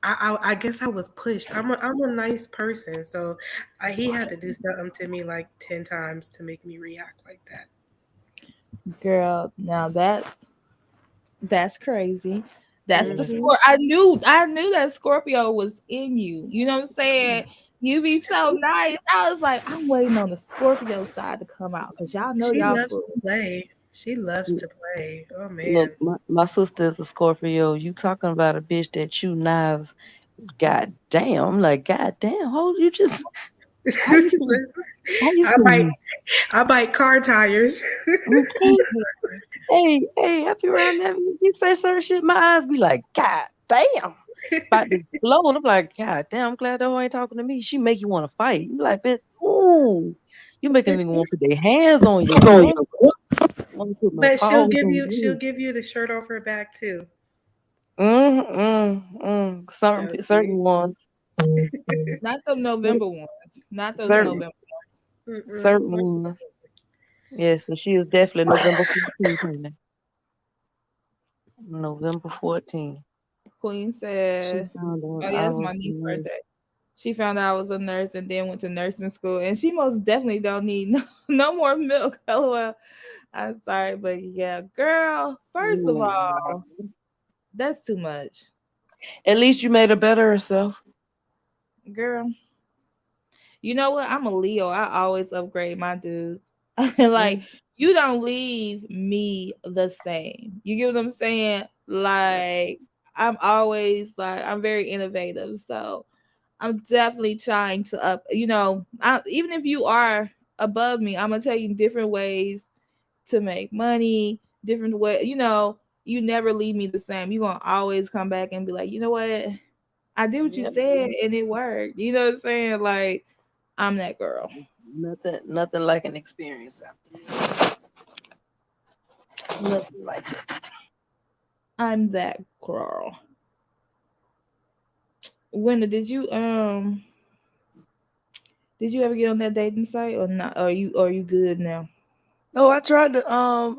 I guess I was pushed. I'm a nice person, so he had to do something to me like 10 times to make me react like that. girl, now that's crazy. That's the Hmm. score. I knew that Scorpio was in you. You know what I'm saying? You be so nice. I was like, I'm waiting on the Scorpio side to come out because y'all know She y'all loves fool. to play. She loves to play. Oh Look, man. my sister is a Scorpio. You talking about a bitch that chew knives? God damn! I'm like, God damn! Hold you just how you so how you I bite so I bite car tires. okay? Hey, I be around that. You say certain shit, my eyes be like, God damn, about to blow. And I'm like, God damn, I'm glad that hoe ain't talking to me. She make you want to fight. You be like, bitch, ooh, you making a nigga want to put their hands on you. Want to put my But paws on she'll you. give you the shirt off her back too. Certain Ghosty. ones, Not the cer- November ones. Not those certain November. Mm-mm. certain ones. Yes, so she is definitely November 14th, honey. November 14th. Queen She said, found out "Oh yeah, I that's was my niece's married. birthday." She found out I was a nurse and then went to nursing school, and she most definitely don't need no more milk. LOL. I'm sorry, but yeah, girl. First of all, that's too much, At least you made her better herself. girl. You know what? I'm a Leo. I always upgrade my dudes. Like Mm, you don't leave me the same. You get what I'm saying? yeah. Like I'm very innovative. So I'm definitely trying to up, even if you are above me, I'm gonna tell you different ways to make money, different way, you never leave me the same. You're gonna always come back and be like, you know what? I did what you Yep. said and it worked. You know what I'm saying? Like, I'm that girl. Nothing like an experience after. Nothing like it. I'm that girl. Wenda, did you ever get on that dating site or not? Are you good now? Oh, I tried to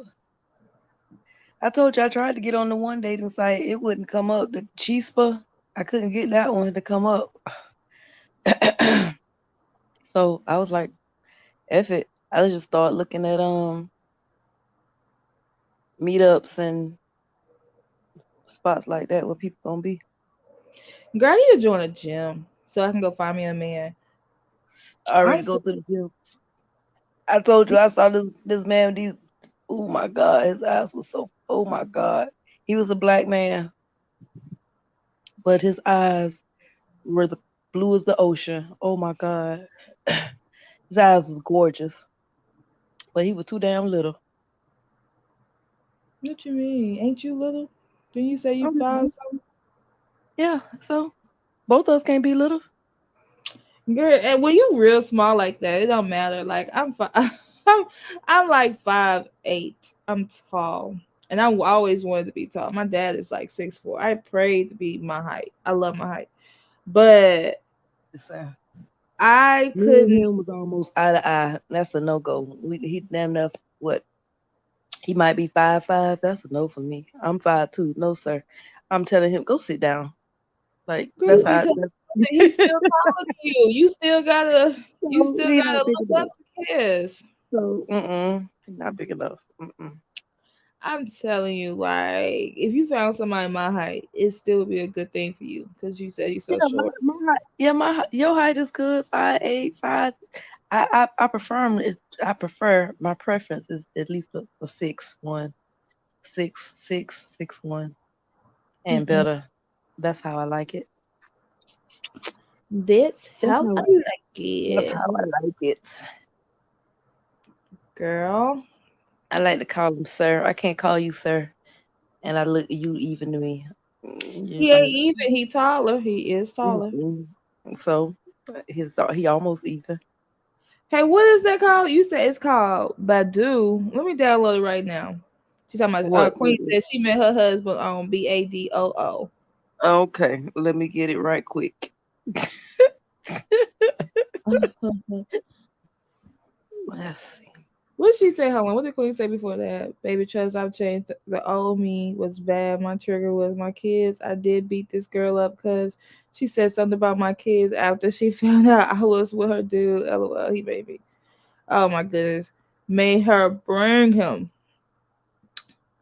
I told you I tried to get on the one dating site. It wouldn't come up. The Chispa, I couldn't get that one to come up. So I was like, F it. I just started looking at meetups and spots like that where people gonna be. Girl, I need to join a gym so I can go find me a man. I I'm already so go to the gym. I told you I saw this man with these. Oh my God, his eyes was so. Oh my God, he was a black man, but his eyes were the blue as the ocean. Oh my God, his eyes was gorgeous, but he was too damn little. what you mean? Ain't you little? Didn't you say you Mhm. 5 something? Yeah, so both of us can't be little. Girl, and when you real small like that, it don't matter. Like I'm like 5'8". I'm tall. And I always wanted to be tall. My dad is like 6'4". I prayed to be my height. I love my height. But It's, I me and couldn't. him was almost eye to eye. That's a no go. He damn enough what he might be 5'5". That's a no for me. I'm 5'2". No sir. I'm telling him go sit down. Like Girl, that's you need how. to he's still taller than you. You So still he gotta not big look up enough. to kiss. So he not big enough. I'm telling you, like, if you found somebody my height, it still would be a good thing for you because you said you're so Yeah, short. your height is good. 5'8", 5. I prefer 'em I prefer my preference is at least a 6'1", 6'1", and Mm-mm. better. That's how I like it. That's That's how I how like that's it, how I like it. girl. I like to call him sir. I can't call you sir, and I look you even to me. You're He ain't like even. He taller. He is taller. mm-mm. So he almost even. Hey, what is that called? You said it's called Badu. Let me download it right now. She's talking about What? Queen said she met her husband on Badoo. Okay, let me get it right quick. Let's see. What did she say? Hold on. What did Queen say before that? Baby, trust I've changed. The old me was bad. My trigger was my kids. I did beat this girl up because she said something about my kids after she found out I was with her dude. LOL, he made me. Oh my goodness. Made her bring him.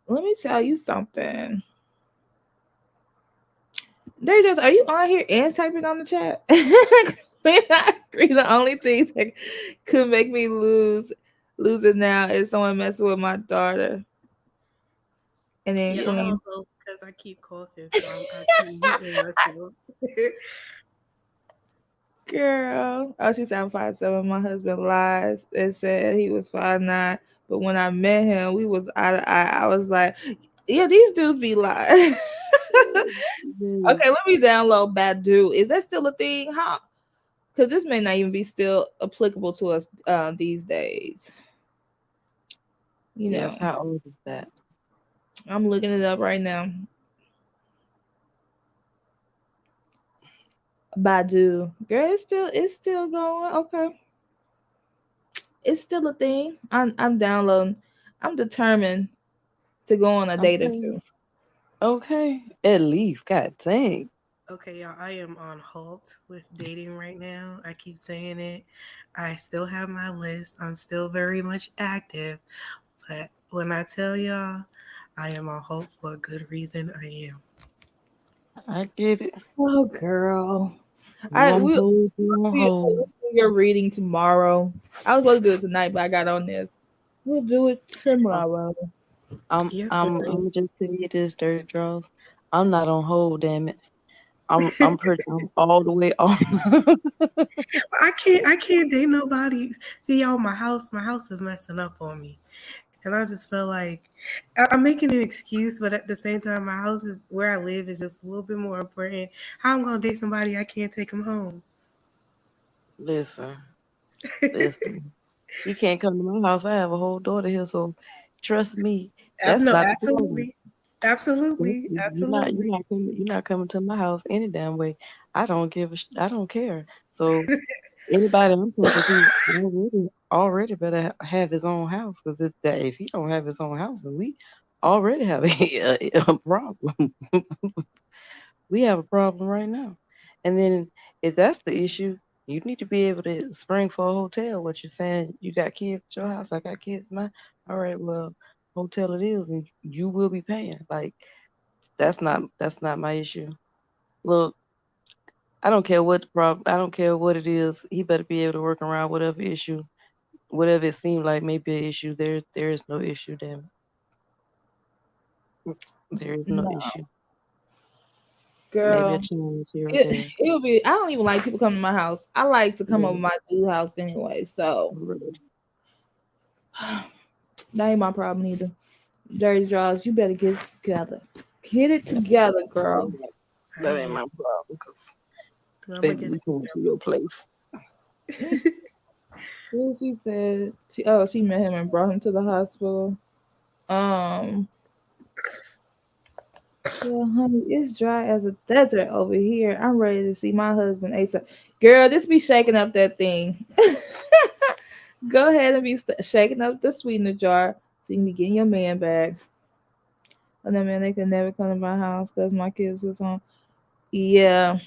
Let me tell you something. They just, are you on here and typing on the chat? I agree. The only thing that could make me lose it now is someone messing with my daughter. And then Yeah, I'm Queen. also because I keep coughing, so I keep muting myself. Girl. Oh, she said I'm 5'7". My husband lies and said he was 5'9". But when I met him, we was eye to eye. I was like, yeah, these dudes be lying. Mm, Okay, let me download Badu. Is that still a thing? How? Because this may not even be still applicable to us these days. You yes, know, how old is that? I'm looking it up right now. Badu. Girl, it's still going. Okay. it's still a thing. I'm downloading. I'm determined to go on a date or Okay. two. Okay. At least, God dang. Okay, y'all, I am on halt with dating right now. I keep saying it. I still have my list. I'm still very much active. But when I tell y'all, I am on hold for a good reason. I am. I get it. Oh, girl. You on We'll hold, you on do hold. your reading tomorrow. I was supposed to do it tonight, but I got on this. We'll do it tomorrow. You're I'm fine. just tell you this, dirty draws. I'm not on hold, damn it. I'm all the way off. I can't date nobody. See y'all, my house is messing up on me. And I just feel like I'm making an excuse, but at the same time, my house is where I live is just a little bit more important. How I'm gonna date somebody I can't take them home? Listen, listen. He can't come to my house. I have a whole daughter here, so trust me, that's No, not the problem. absolutely, absolutely, You're absolutely. not coming to my house any damn way. I don't care. So anybody I'm talking to already better have his own house, because if he don't have his own house, then we already have a problem. We have a problem right now. And then if that's the issue, you need to be able to spring for a hotel. What you're saying, you got kids at your house, I got kids at mine. All right, well, hotel it is, and you will be paying. Like that's not my issue. Look, I don't care what the problem. I don't care what it is. He better be able to work around whatever issue, whatever it seemed like may be an issue. There is no issue. Damn it, there is no No, issue. Maybe a girl. challenge here or It there. it'll be. I don't even like people coming to my house. I like to come over Really, my dude house anyway. So really. that ain't my problem either. Dirty draws. You better get it together. Get it together, That girl. ain't my, I that ain't am. my problem. Cause I'm gonna baby, get we going to your place. Yeah. Well, she said she met him and brought him to the hospital. Um, yeah, honey, it's dry as a desert over here. I'm ready to see my husband ASAP. Girl, this be shaking up that thing. Go ahead and be shaking up the sweetener jar so you can be getting your man back. And then man, they could never come to my house because my kids was home. Yeah,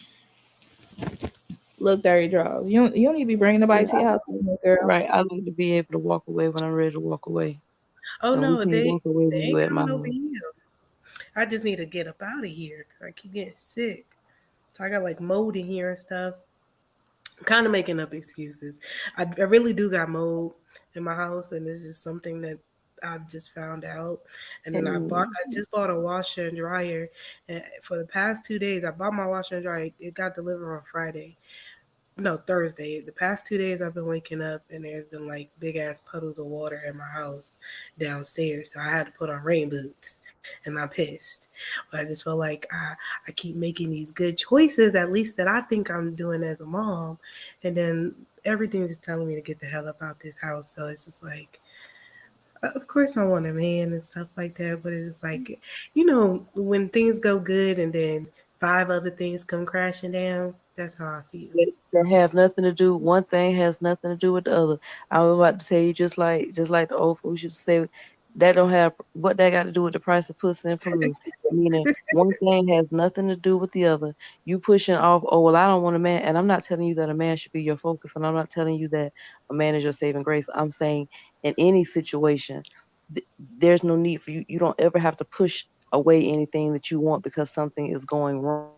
look, dirty draws. You don't need to be bringing nobody Yeah, to your house, girl. right. I like to be able to walk away when I'm ready to walk away, Oh and we no, can't walk away they when you ain't at my coming over house. here. I just need to get up out of here 'cause I keep getting sick. So I got like mold in here and stuff. Kind of making up excuses. I really do got mold in my house, and this is something that I've just found out. And then Hey, I just bought a washer and dryer, and for the past 2 days, I bought my washer and dryer. It got delivered on Friday. No, Thursday. The past 2 days, I've been waking up, and there's been like big ass puddles of water in my house downstairs. So I had to put on rain boots, and I'm pissed. But I just feel like I keep making these good choices, at least that I think I'm doing as a mom, and then everything's just telling me to get the hell up out this house. So it's just like, of course I want a man and stuff like that, but it's just like, when things go good and then five other things come crashing down. That's how I feel. that have nothing to do. One thing has nothing to do with the other. I was about to tell you, just like the old folks used to say, that don't have what that got to do with the price of pussy and Peru. Meaning, one thing has nothing to do with the other. You pushing off, oh well, I don't want a man, and I'm not telling you that a man should be your focus, and I'm not telling you that a man is your saving grace. I'm saying in any situation, there's no need for you. You don't ever have to push away anything that you want because something is going wrong.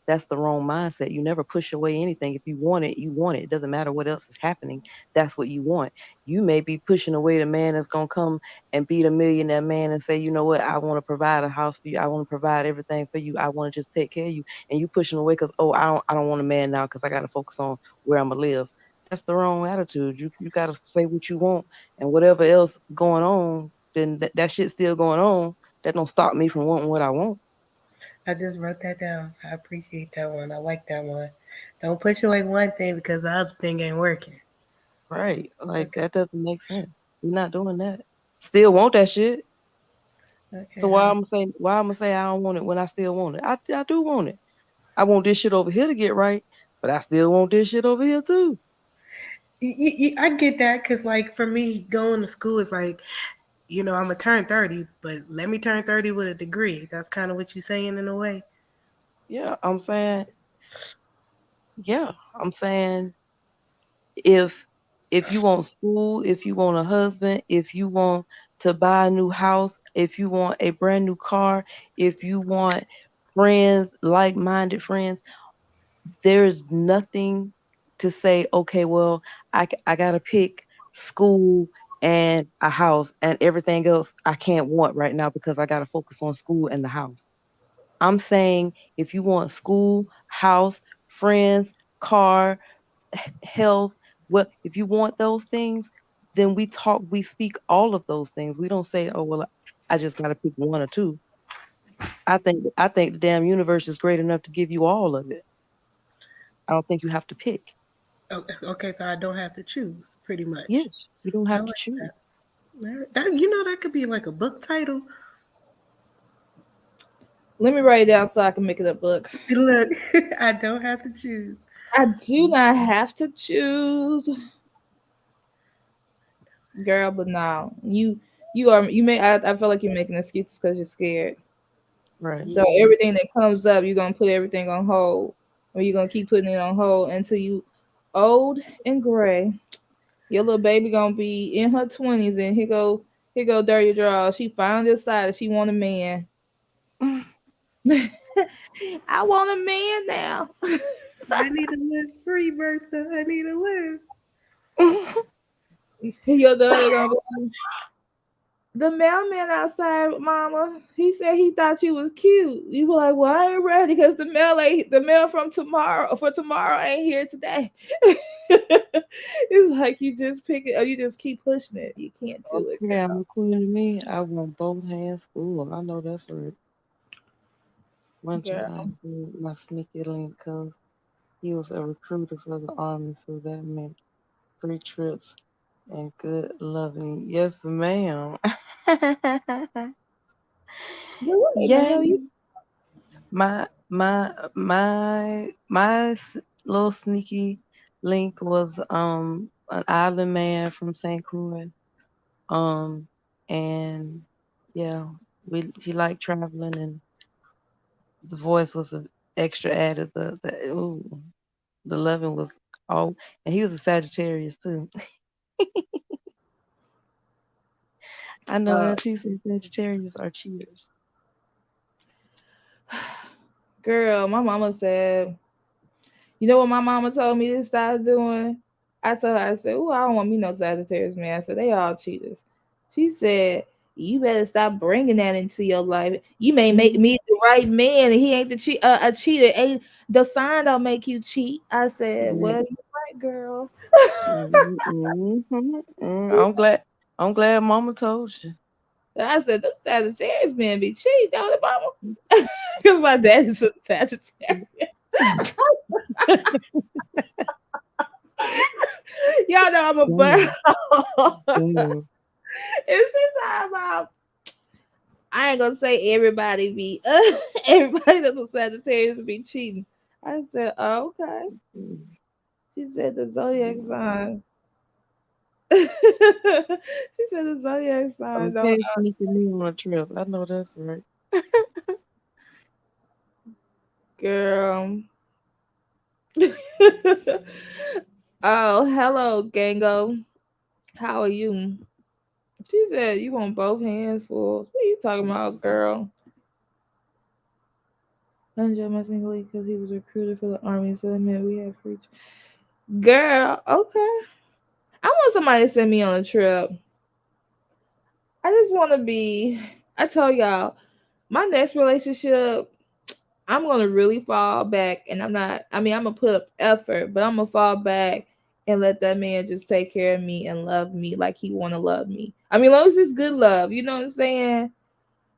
That's the wrong mindset. You never push away anything. If you want it, you want it. It doesn't matter what else is happening. That's what you want. You may be pushing away the man that's gonna come and be the millionaire man and say, you know what, I want to provide a house for you. I want to provide everything for you. I want to just take care of you. And you pushing away because I don't want a man now because I got to focus on where I'm gonna live. That's the wrong attitude. You gotta say what you want, and whatever else going on, then that shit's still going on. That don't stop me from wanting what I want. I just wrote that down. I appreciate that one. I like that one. Don't push away one thing because the other thing ain't working. Right. Like Okay. that doesn't make sense. You're not doing that. Still want that shit. So Okay. why I'm gonna say I don't want it when I still want it? I do want it. I want this shit over here to get right, but I still want this shit over here too. I get that because, like, for me, going to school is like, I'm gonna turn 30, but let me turn 30 with a degree. That's kind of what you're saying in a way. Yeah, I'm saying, yeah, I'm saying if if you want school, if you want a husband, if you want to buy a new house, if you want a brand new car, if you want friends, like-minded friends, there's nothing to say, okay, well, I got to pick school and a house and everything else I can't want right now because I got to focus on school and the house. I'm saying if you want school, house, friends, car, health, well, if you want those things, then we speak all of those things. We don't say, oh, well, I just got to pick one or two. I think the damn universe is great enough to give you all of it. I don't think you have to pick. Okay, okay, so I don't have to choose, pretty much. Yes, you don't I have to like choose. that could be like a book title. Let me write it down so I can make it a book. Look, I don't have to choose. I do not have to choose, girl. But now you may. I feel like you're making excuses because you're scared. Right. So Yeah. everything that comes up, you're gonna put everything on hold, or you're gonna keep putting it on hold until you old and gray. Your little baby gonna be in her 20s, and here go dirty draw. She finally decided she want a man. I want a man now. I need to live free, Bertha. I need to live. Your daughter gonna be like, the mailman outside, mama. He said he thought you was cute. You were like, well, I ain't ready because the mail from tomorrow for tomorrow ain't here today. It's like you just pick it or you just keep pushing it. You can't do it, Okay, I'm queen to me. I want both hands full. I know that's right. One girl. time, my sneaky link, cause he was a recruiter for the army, so that meant free trips and good loving. Yes, ma'am. Girl, what in the Yeah, hell you my little sneaky link was an island man from St. Croix. Um and yeah, we he liked traveling and the voice was an extra added the loving was all and he was a Sagittarius too. I know uh that she said Sagittarius are cheaters. girl, my mama said, you know what my mama told me to start doing? I told her, I said, oh, I don't want me no Sagittarius, man. I said, they all cheaters. She said, you better stop bringing that into your life. You may make Mm-hmm. me the right man, and he ain't a cheater. Ain't the sign don't make you cheat? I said, well, Yes. you're right, girl. Mm-hmm. I'm glad Mama told you. I said, them Sagittarius men be cheating, don't it, mama? Because my daddy's a Sagittarius. Y'all know I'm a butt. Damn, damn. And she's talking about, I ain't gonna say everybody be everybody that's a Sagittarius be cheating. I said, oh, okay. Mm. She said the zodiac sign. She said the zodiac sign don't Okay, sneaking me on a trip. I know that's right. girl. Oh, hello, Gango. How are you? She said you want both hands full. What are you talking about, girl? I enjoyed my single league because he was recruited for the army, so that meant we had free. Girl, okay. I want somebody to send me on a trip. I just want to be. I tell y'all, my next relationship, I'm gonna really fall back, and I'm not. I mean, I'm gonna put up effort, but I'm gonna fall back and let that man just take care of me and love me like he want to love me. I mean, as long as it's good love, you know what I'm saying.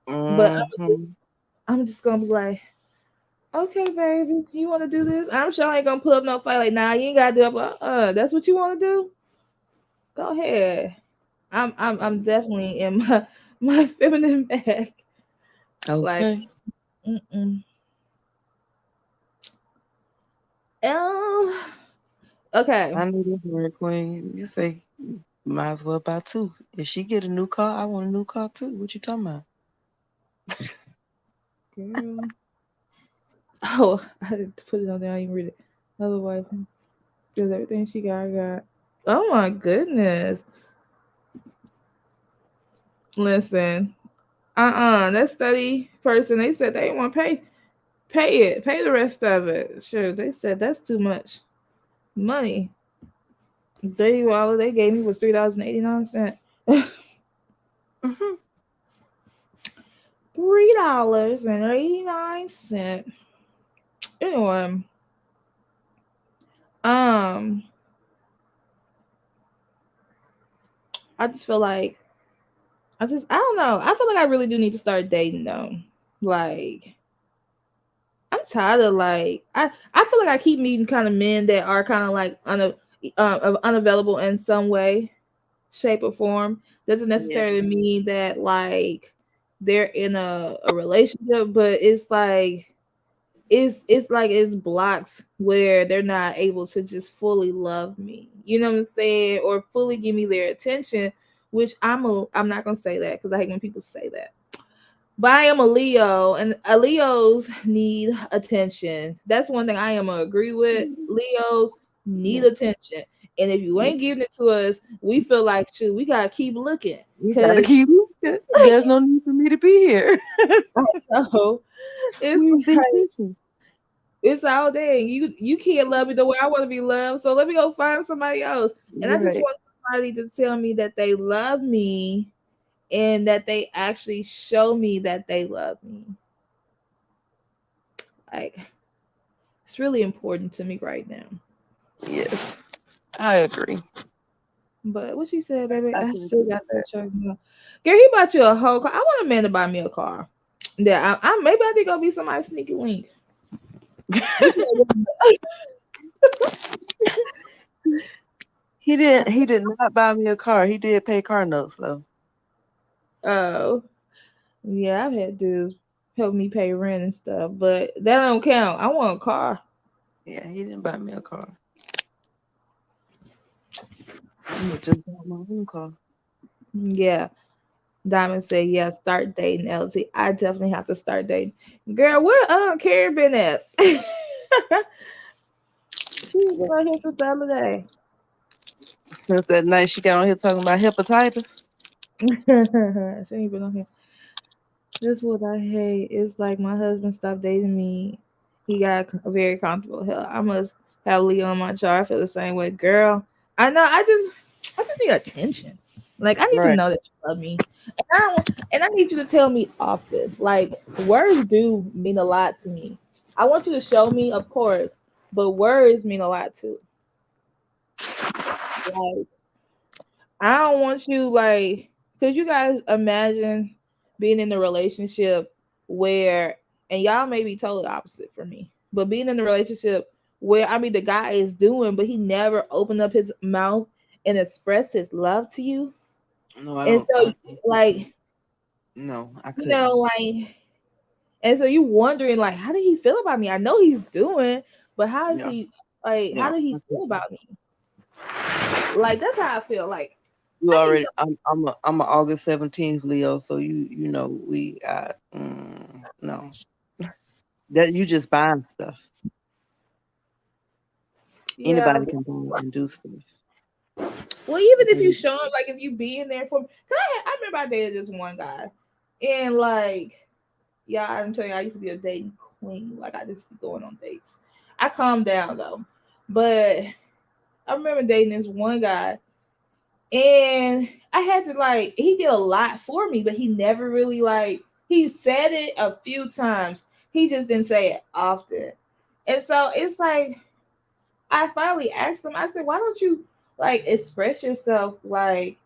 But Mm-hmm. I'm just gonna be like, okay, baby, you want to do this? I'm sure I ain't gonna put up no fight. Like, nah, you ain't gotta do it. But, that's what you want to do. Go ahead. I'm definitely in my my feminine bag. Like, Okay. mm-mm. Oh, Okay. I knew this word, Queen. You say might as well buy two. If she get a new car, I want a new car too. What you talking about? Girl. Oh, I had to put it on there. I didn't read it. Another wife. Because everything she got, I got. Oh my goodness. Listen. That study person, they said they didn't want to pay it. Pay the rest of it. Sure. They said that's too much money. All they gave me was $3.89. Hmm. $3.89. Anyway, um, I just feel like I don't know. I feel like I really do need to start dating though. Like I'm tired of I feel like I keep meeting kind of men that are kind of like unavailable in some way, shape or form. Doesn't Yeah. necessarily mean that like they're in a relationship, but it's like it's blocks where they're not able to just fully love me. You know what I'm saying? Or fully give me their attention, which I'm not gonna say that because I hate when people say that. But I am a Leo, and Leos need attention. That's one thing I am gonna agree with. Leos need Yeah. attention, and if you Yeah. ain't giving it to us, we feel like shoot, we gotta keep looking We gotta because keep looking. There's no need for me to be here. no, it's Where's the like attention? it's all day. You can't love me the way I want to be loved, so let me go find somebody else. And I just Right. want somebody to tell me that they love me and that they actually show me that they love me. Like it's really important to me right now. Yes. I agree. But what she said, baby, I I can still agree got with that that. truck. Girl, he bought you a whole car. I want a man to buy me a car. Yeah, I maybe I did go be somebody's sneaky link. What you He did not buy me a car. He did pay car notes though. oh, yeah, I've had dudes help me pay rent and stuff, but that don't count. I want a car. Yeah, he didn't buy me a car. I'm gonna just buy my own car. Yeah. Diamond said, yeah, start dating LT. I definitely have to start dating. Girl, where Carrie been at? She been out here since the other day. Since that night she got on here talking about hepatitis. She ain't been on here. This is what I hate. It's like my husband stopped dating me. He got very comfortable. Hell, I must have Leo on my chart. I feel the same way, girl. I know. I just need attention. Like I need to Right. know that you love me, and I need you to tell me often. Like words do mean a lot to me. I want you to show me, of course, but words mean a lot too. Like I don't want you like could you guys imagine being in a relationship where and y'all may be totally opposite for me, but being in a relationship where I mean the guy is doing, but he never opened up his mouth and expressed his love to you. No, I And don't. so I couldn't. like, No, I you couldn't. know, like and so you wondering like how did he feel about me? I know he's doing, but how is Yeah, he like how yeah, did he I feel couldn't. about me? Like that's how I feel. Like You I need already. I'm a August 17th Leo, so you know we. No, that you just buying stuff. yeah. Anybody can buy and do stuff. Well, even if you Mhm. show up, like if you being there for me, cause I remember I dated this one guy, and like, yeah, I'm telling you, I used to be a dating queen. Like I just be going on dates. I calmed down though, but I remember dating this one guy, and I had to like, he did a lot for me, but he never really like, he said it a few times. He just didn't say it often, and so it's like I finally asked him. I said, "Why don't you like express yourself like?"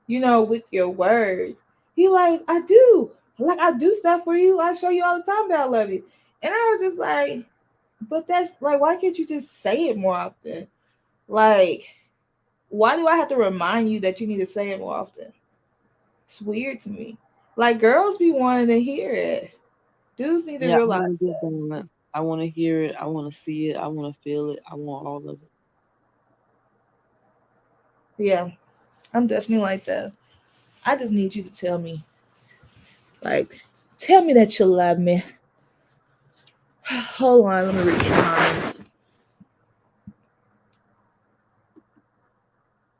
with your words. He like, I do. Like I do stuff for you. I show you all the time that I love you. And I was just like, but that's like, why can't you just say it more often? Like, why do I have to remind you that you need to say it more often? It's weird to me. Like girls be wanting to hear it. Dudes need to Yeah, I realize. want to get balance. I want to hear it. I want to see it. I want to feel it. I want all of it. Yeah, I'm definitely like that. I just need you to tell me, like, tell me that you love me. Hold on, let me read your comments.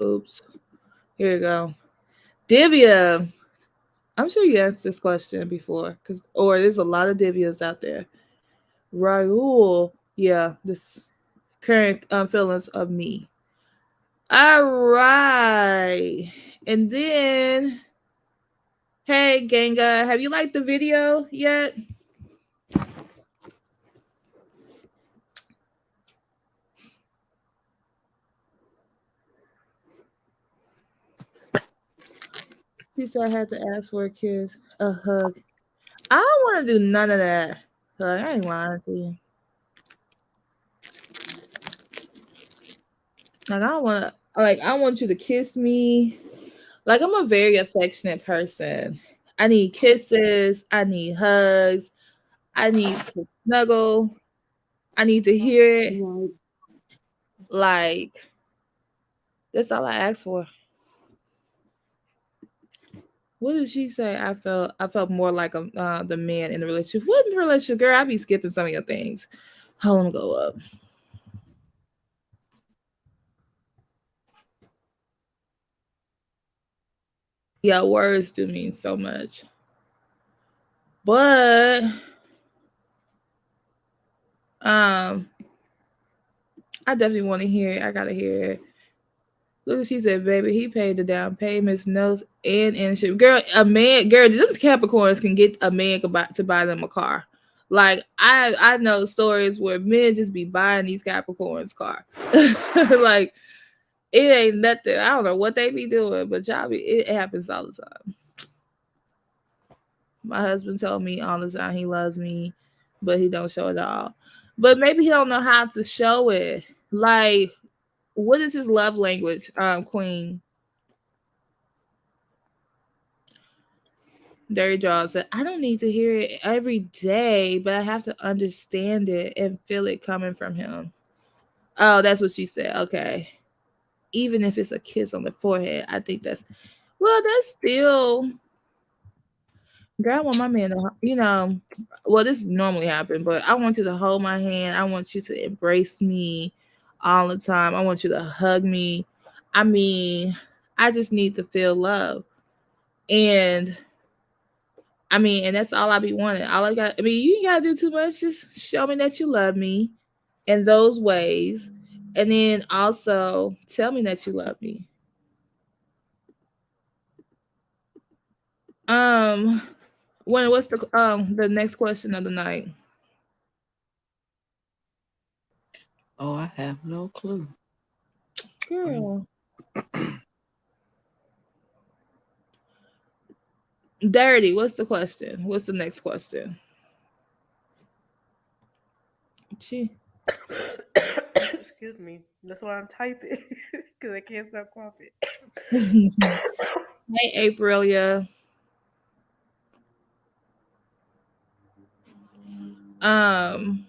Oops. Here you go. Divya, I'm sure you asked this question before, or there's a lot of Divyas out there. Raul, yeah, this current feelings of me. All right. And then, hey, Ganga, have you liked the video yet? She said I had to ask for a kiss, a hug. I don't want to do none of that. Like, I ain't lying to you. Like, I don't want to, like, I want you to kiss me. Like, I'm a very affectionate person. I need kisses. I need hugs. I need to snuggle. I need to hear it. Right. Like, that's all I ask for. What did she say? I felt more like the man in the relationship. What relationship, girl? I be skipping some of your things. Hold on, go up. Yeah, words do mean so much, but um, I definitely want to hear it. I gotta hear it. Look, she said, "Baby, he paid the down payments, notes, and insurance." Girl, a man, girl, them Capricorns can get a man to buy them a car. Like I know stories where men just be buying these Capricorns car. Like it ain't nothing. I don't know what they be doing, but y'all be it happens all the time. My husband told me all the time he loves me, but he don't show it all. But maybe he don't know how to show it. Like, what is his love language, Queen? Dirty Jaw said, I don't need to hear it every day, but I have to understand it and feel it coming from him. Oh, that's what she said. Okay. Even if it's a kiss on the forehead, I think that's still, girl, I want my man to, well, this normally happen, but I want you to hold my hand. I want you to embrace me all the time. I want you to hug me. I mean, I just need to feel love. And and that's all I be wanting. All I got, you ain't gotta do too much. Just show me that you love me in those ways. And then also tell me that you love me. Um, what's the next question of the night? Oh, I have no clue. Um, Girl. Dirty, what's the question? What's the next question? She Excuse me. That's why I'm typing because I can't stop coughing. Hey April, yeah. Um,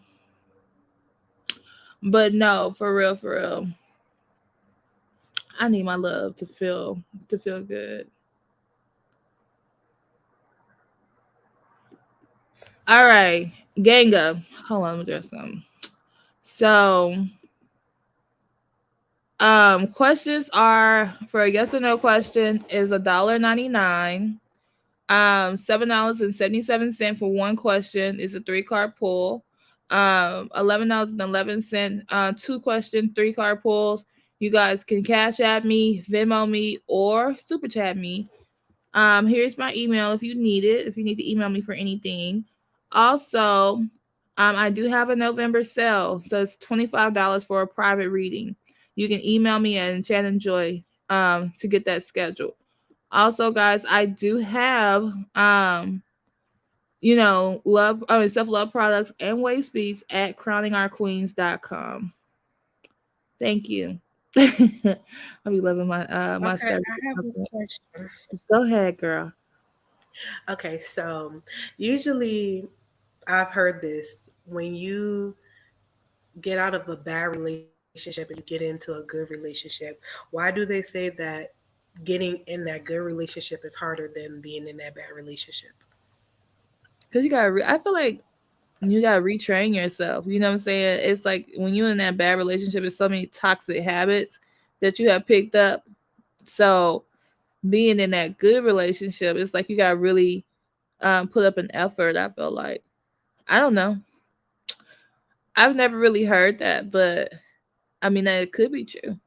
but no, for real. I need my love to feel good. All right, Ganga. Hold on, let me do something. So, questions are for a yes or no question is $1.99. $7.77 for one question is a 3 card pull. $11.11 two-question 3 card pulls. You guys can cash at me, Venmo me, or super chat me. Here's my email if you need it. If you need to email me for anything. Also, I do have a November sale, so it's $25 for a private reading. You can email me at Chat and Joy to get that scheduled. Also, guys, I do have love self-love products and waist beads at crowningourqueens.com. Thank you. I'll be loving my Okay, service. I have a question. Go ahead, girl. Okay, so usually I've heard this when you get out of a bad relationship relationship and you get into a good relationship, why do they say that getting in that good relationship is harder than being in that bad relationship? Cause you gotta. I feel like you gotta retrain yourself. You know what I'm saying? It's like when you're in that bad relationship, it's so many toxic habits that you have picked up. So being in that good relationship, it's like you gotta really put up an effort. I feel like I don't know. I've never really heard that, but I mean that it could be true.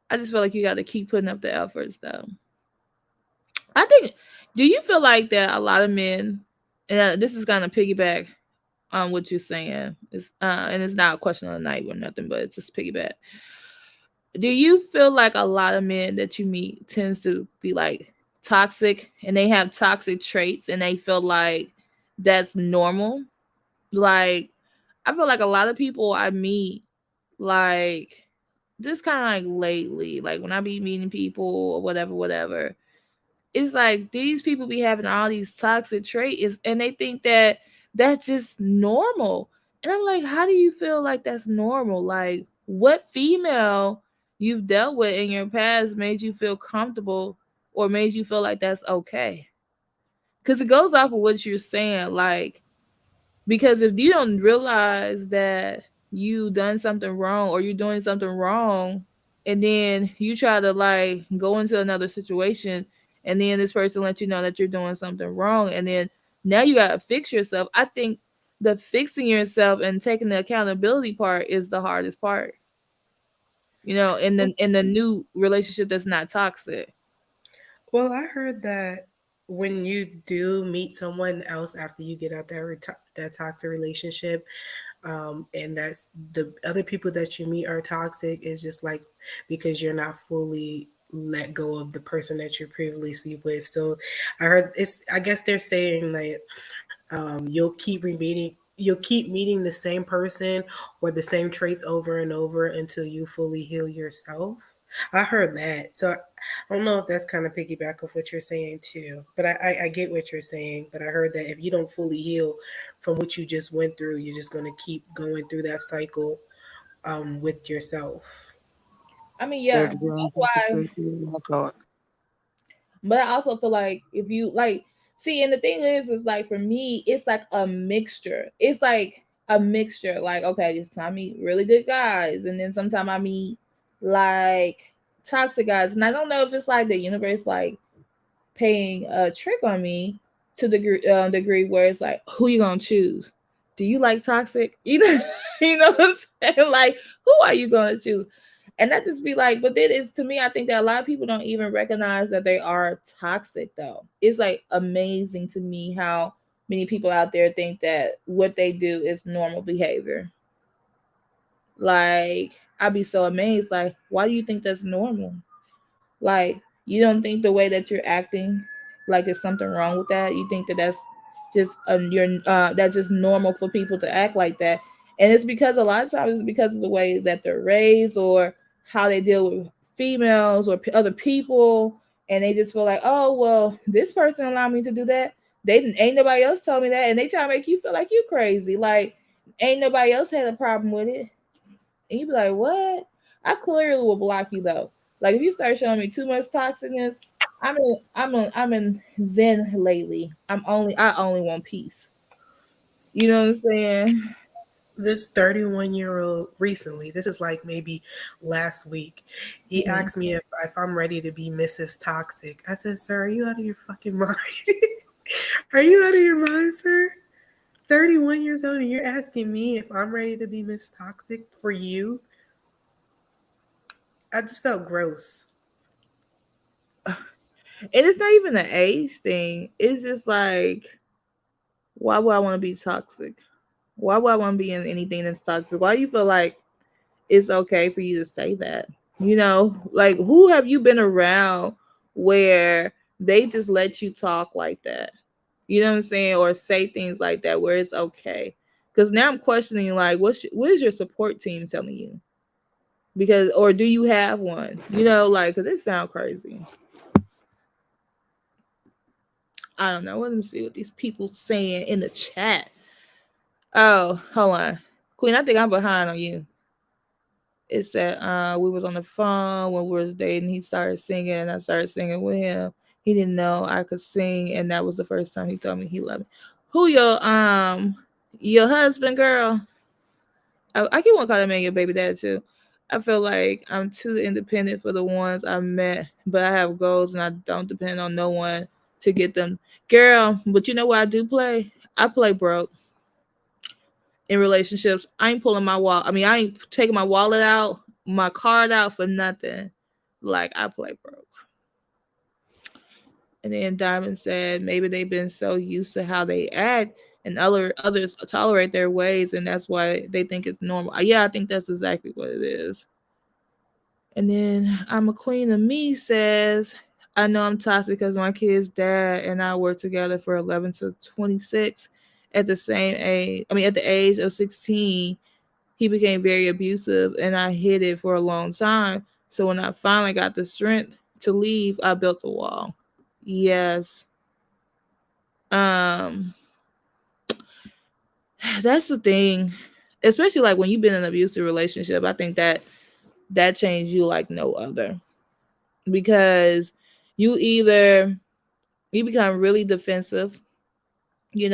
I just feel like you got to keep putting up the efforts, though. I think. Do you feel like that a lot of men, and this is gonna piggyback on what you're saying, and it's not a question of the night or nothing, but it's just piggyback. Do you feel like a lot of men that you meet tends to be like toxic, and they have toxic traits, and they feel like that's normal? Like, I feel like a lot of people I meet, like, just kind of like lately, like when I be meeting people or whatever, whatever, it's like these people be having all these toxic traits, and they think that that's just normal. And I'm like, how do you feel like that's normal? Like, what female you've dealt with in your past made you feel comfortable or made you feel like that's okay? Because it goes off of what you're saying. Like, because if you don't realize that you done something wrong or you're doing something wrong, and then you try to like go into another situation, and then this person lets you know that you're doing something wrong, and then now you gotta fix yourself. I think the fixing yourself and taking the accountability part is the hardest part. In the new relationship that's not toxic. Well, I heard that when you do meet someone else after you get out that toxic relationship, and that's the other people that you meet are toxic, is just like because you're not fully let go of the person that you're previously with. So I heard it's. I guess they're saying like you'll keep meeting the same person or the same traits over and over until you fully heal yourself. I heard that. So I don't know if that's kind of piggyback of what you're saying too. But I get what you're saying. But I heard that if you don't fully heal from what you just went through, you're just going to keep going through that cycle with yourself. I mean, yeah, They're doing that's why. I thought. But I also feel like if you like, see, and the thing is like for me, it's like a mixture. It's like a mixture. Like, okay, so I meet really good guys, and then sometimes I meet like toxic guys, and I don't know if it's like the universe like paying a trick on me to the degree where it's like, who you gonna choose? Do you like toxic? You know what I'm saying? Like, who are you gonna choose? And that just be like, but then it's to me, I think that a lot of people don't even recognize that they are toxic though. It's like amazing to me how many people out there think that what they do is normal behavior. Like, I'd be so amazed, like, why do you think that's normal? Like, you don't think the way that you're acting, like, there's something wrong with that? You think that that's just that's just normal for people to act like that? And it's because a lot of times it's because of the way that they're raised or how they deal with females or other people, and they just feel like, oh well, this person allowed me to do that. They didn't, ain't nobody else told me that, and they try to make you feel like you crazy. Like, ain't nobody else had a problem with it. And you be like, what? I clearly will block you though. Like if you start showing me too much toxicness, I'm in Zen lately. I only want peace. You know what I'm saying? This 31-year-old recently, this is like maybe last week, he Mhm. asked me if I'm ready to be Mrs. Toxic. I said, sir, are you out of your fucking mind? Are you out of your mind, sir? 31 years old and you're asking me if I'm ready to be Miss Toxic for you? I just felt gross. And it's not even an age thing. It's just like, why would I want to be toxic? Why would I want to be in anything that's toxic? Why do you feel like it's okay for you to say that? Like who have you been around where they just let you talk like that? You know what I'm saying? Or say things like that where it's okay. Because now I'm questioning like what is your support team telling you? Because or do you have one? Like because it sounds crazy. I don't know. Let me see what these people saying in the chat. Oh, hold on, Queen. I think I'm behind on you. It said we was on the phone when we were dating. He started singing, and I started singing with him. He didn't know I could sing, and that was the first time he told me he loved me. Who your husband, girl? I keep on calling man your baby dad too. I feel like I'm too independent for the ones I met, but I have goals and I don't depend on no one to get them. Girl, but you know what I do play? I play broke in relationships. I ain't pulling my wallet. I mean, I ain't taking my wallet out, my card out for nothing. Like I play broke. And then Diamond said maybe they've been so used to how they act and others tolerate their ways and that's why they think it's normal. Yeah, I think that's exactly what it is. And then I'm a queen of me says I know I'm toxic because my kid's dad and I were together for 11 to 26 at the same age. I mean, at the age of 16, he became very abusive and I hid it for a long time. So when I finally got the strength to leave, I built a wall. Yes. Um, that's the thing. Especially like when you've been in an abusive relationship, I think that changed you like no other. Because you either you become really defensive, you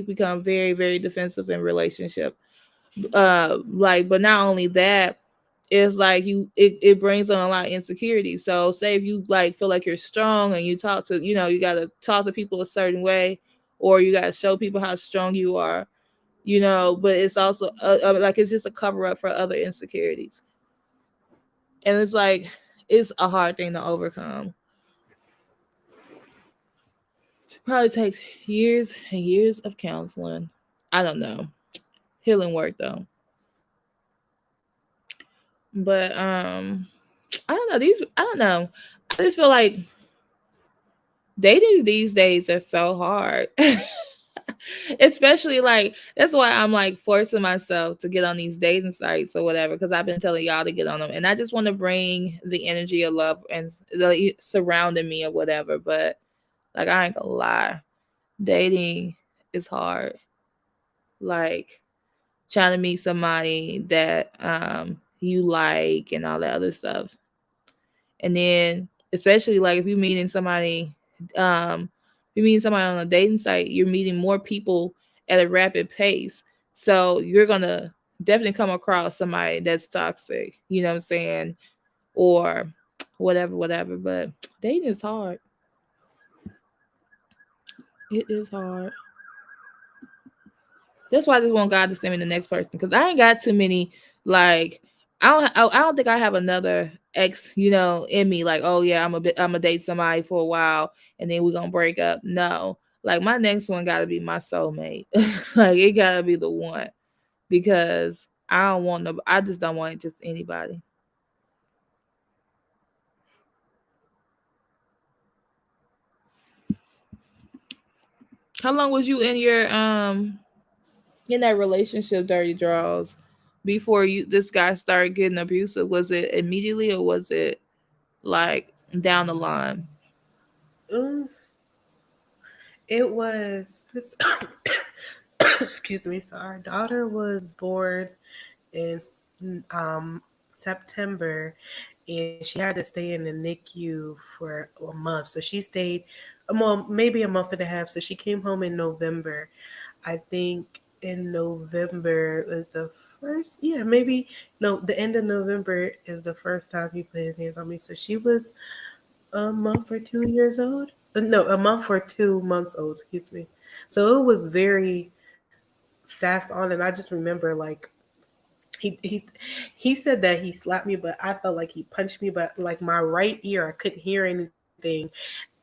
become very, very defensive in relationship. Like, but not only that, it's like it brings on a lot of insecurity. So say if you like feel like you're strong and you talk to you gotta talk to people a certain way, or you gotta show people how strong you are, but it's also like it's just a cover up for other insecurities, and it's like it's a hard thing to overcome. It probably takes years and years of counseling. I don't know, healing work though. But I don't know. I don't know. I just feel like dating these days are so hard. Especially like that's why I'm like forcing myself to get on these dating sites or whatever because I've been telling y'all to get on them, and I just want to bring the energy of love and surrounding me or whatever. But like I ain't gonna lie, dating is hard. Like trying to meet somebody that you like and all that other stuff. And then especially like if you're meeting somebody, if you're meeting somebody on a dating site, you're meeting more people at a rapid pace. So you're gonna definitely come across somebody that's toxic, you know what I'm saying? Or whatever, whatever. But dating is hard. It is hard. That's why I just want God to send me the next person because I ain't got too many. Like I don't think I have another ex, in me. Like oh yeah, I'm gonna date somebody for a while and then we're gonna break up. No, like my next one got to be my soulmate. Like it gotta be the one because I don't want no. I just don't want just anybody. How long was you in that relationship, Dirty Draws, before you this guy started getting abusive? Was it immediately or was it like down the line? Mm, it was this. Excuse me. So our daughter was born in September, and she had to stay in the NICU for a month. So she stayed, well, maybe a month and a half. So she came home in November. I think in November was the first, yeah, maybe no, the end of November is the first time he put his hands on me. So she was a month or 2 years old. No, a month or 2 months old, excuse me. So it was very fast on, and I just remember like he he he said that he slapped me, but I felt like he punched me. But like my right ear, I couldn't hear anything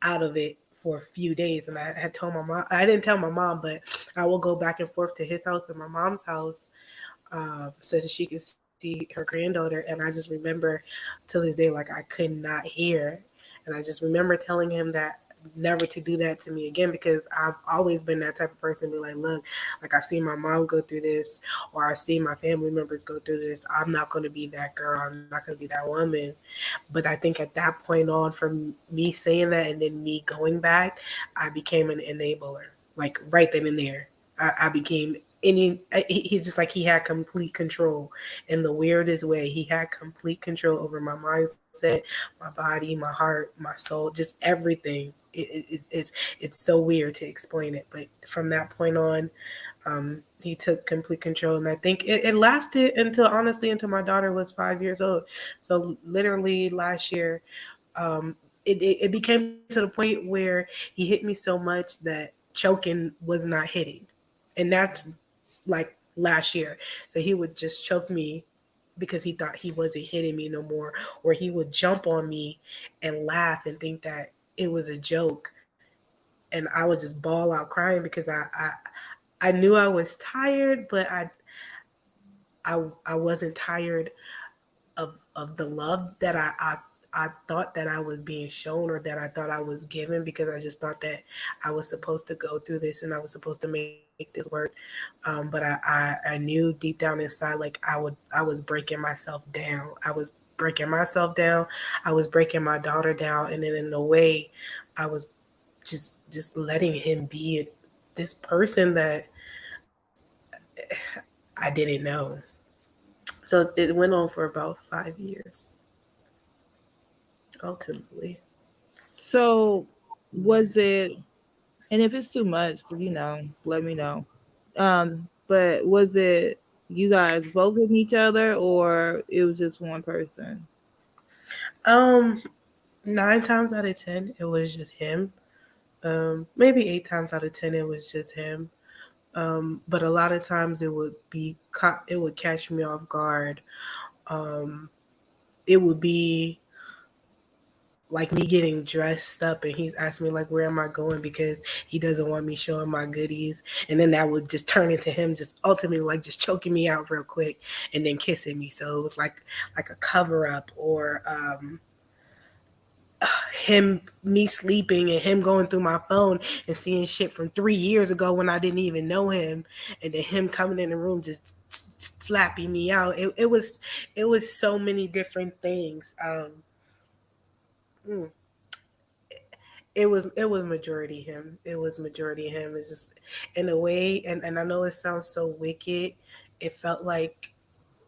out of it for a few days. And I had told my mom, I didn't tell my mom, but I will go back and forth to his house and my mom's house, so that she could see her granddaughter. And I just remember till this day, like I could not hear. And I just remember telling him that never to do that to me again because I've always been that type of person. Be like, look, like I've seen my mom go through this, or I've seen my family members go through this. I'm not going to be that girl. I'm not going to be that woman. But I think at that point on, from me saying that and then me going back, I became an enabler. Like right then and there, I became and he's just like he had complete control in the weirdest way. He had complete control over my mindset, my body, my heart, my soul, just everything. It's so weird to explain it, but from that point on, he took complete control, and I think it lasted until, honestly, until my daughter was 5 years old. So literally last year, it became to the point where he hit me so much that choking was not hitting, and that's like last year. So he would just choke me because he thought he wasn't hitting me no more, or he would jump on me and laugh and think that it was a joke, and I would just bawl out crying because I knew I was tired, but I wasn't tired of the love that I thought that I was being shown, or that I thought I was given, because I just thought that I was supposed to go through this and I was supposed to make this work. But I knew deep down inside, like I was breaking myself down. I was breaking myself down. I was breaking my daughter down, and then in a way, I was just letting him be this person that I didn't know. So it went on for about 5 years, ultimately. So was it, and if it's too much, let me know. But was it you guys both with each other or it was just one person? Um, 9 times out of 10, it was just him. Maybe 8 times out of 10, it was just him. But a lot of times it would catch me off guard. Um, it would be like me getting dressed up and he's asking me like where am I going, because he doesn't want me showing my goodies, and then that would just turn into him just ultimately like just choking me out real quick and then kissing me. So it was like a cover up, or him me sleeping and him going through my phone and seeing shit from 3 years ago when I didn't even know him, and then him coming in the room just slapping me out. It was so many different things. Mm, it was majority him. It was majority him. It's just in a way, and I know it sounds so wicked. It felt like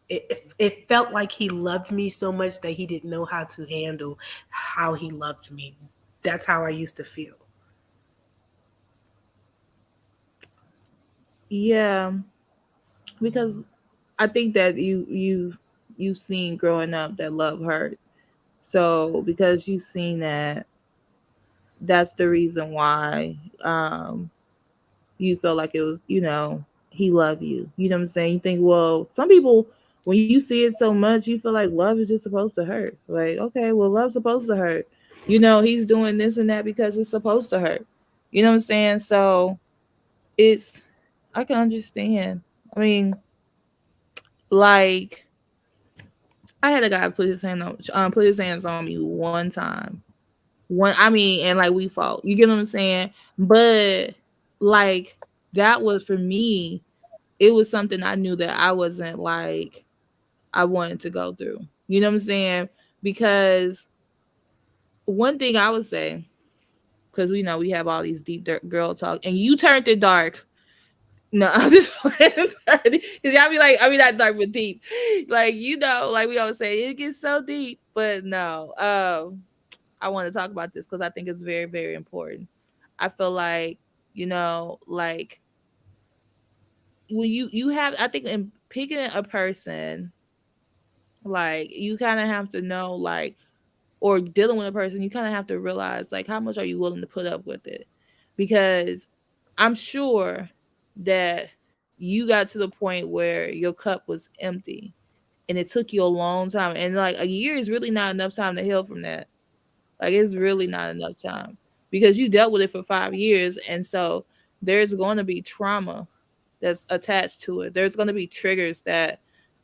it felt like he loved me so much that he didn't know how to handle how he loved me. That's how I used to feel. Yeah, because I think that you've seen growing up that love hurt. So because you've seen that, that's the reason why you felt like it was, he loved you. You know what I'm saying? You think, well, some people, when you see it so much, you feel like love is just supposed to hurt. Like, okay, well, love's supposed to hurt. He's doing this and that because it's supposed to hurt. You know what I'm saying? So it's, I can understand. I mean, like, I had a guy put his hands on me one time. And like we fought. You get what I'm saying? But like that was for me, it was something I knew that I wasn't like I wanted to go through. You know what I'm saying? Because one thing I would say, because we know we have all these deep girl talk, and you turned it dark. No, I'm just playing. Because y'all be like, I mean, not dark, but deep. Like, like we always say, it gets so deep. But no, I want to talk about this because I think it's very, very important. I feel like, like when you have, I think in picking a person, like you kind of have to know, like, or dealing with a person, you kind of have to realize, like, how much are you willing to put up with it? Because I'm sure that you got to the point where your cup was empty and it took you a long time. And like a year is really not enough time to heal from that. Like it's really not enough time because you dealt with it for 5 years. And so there's going to be trauma that's attached to it. There's going to be triggers that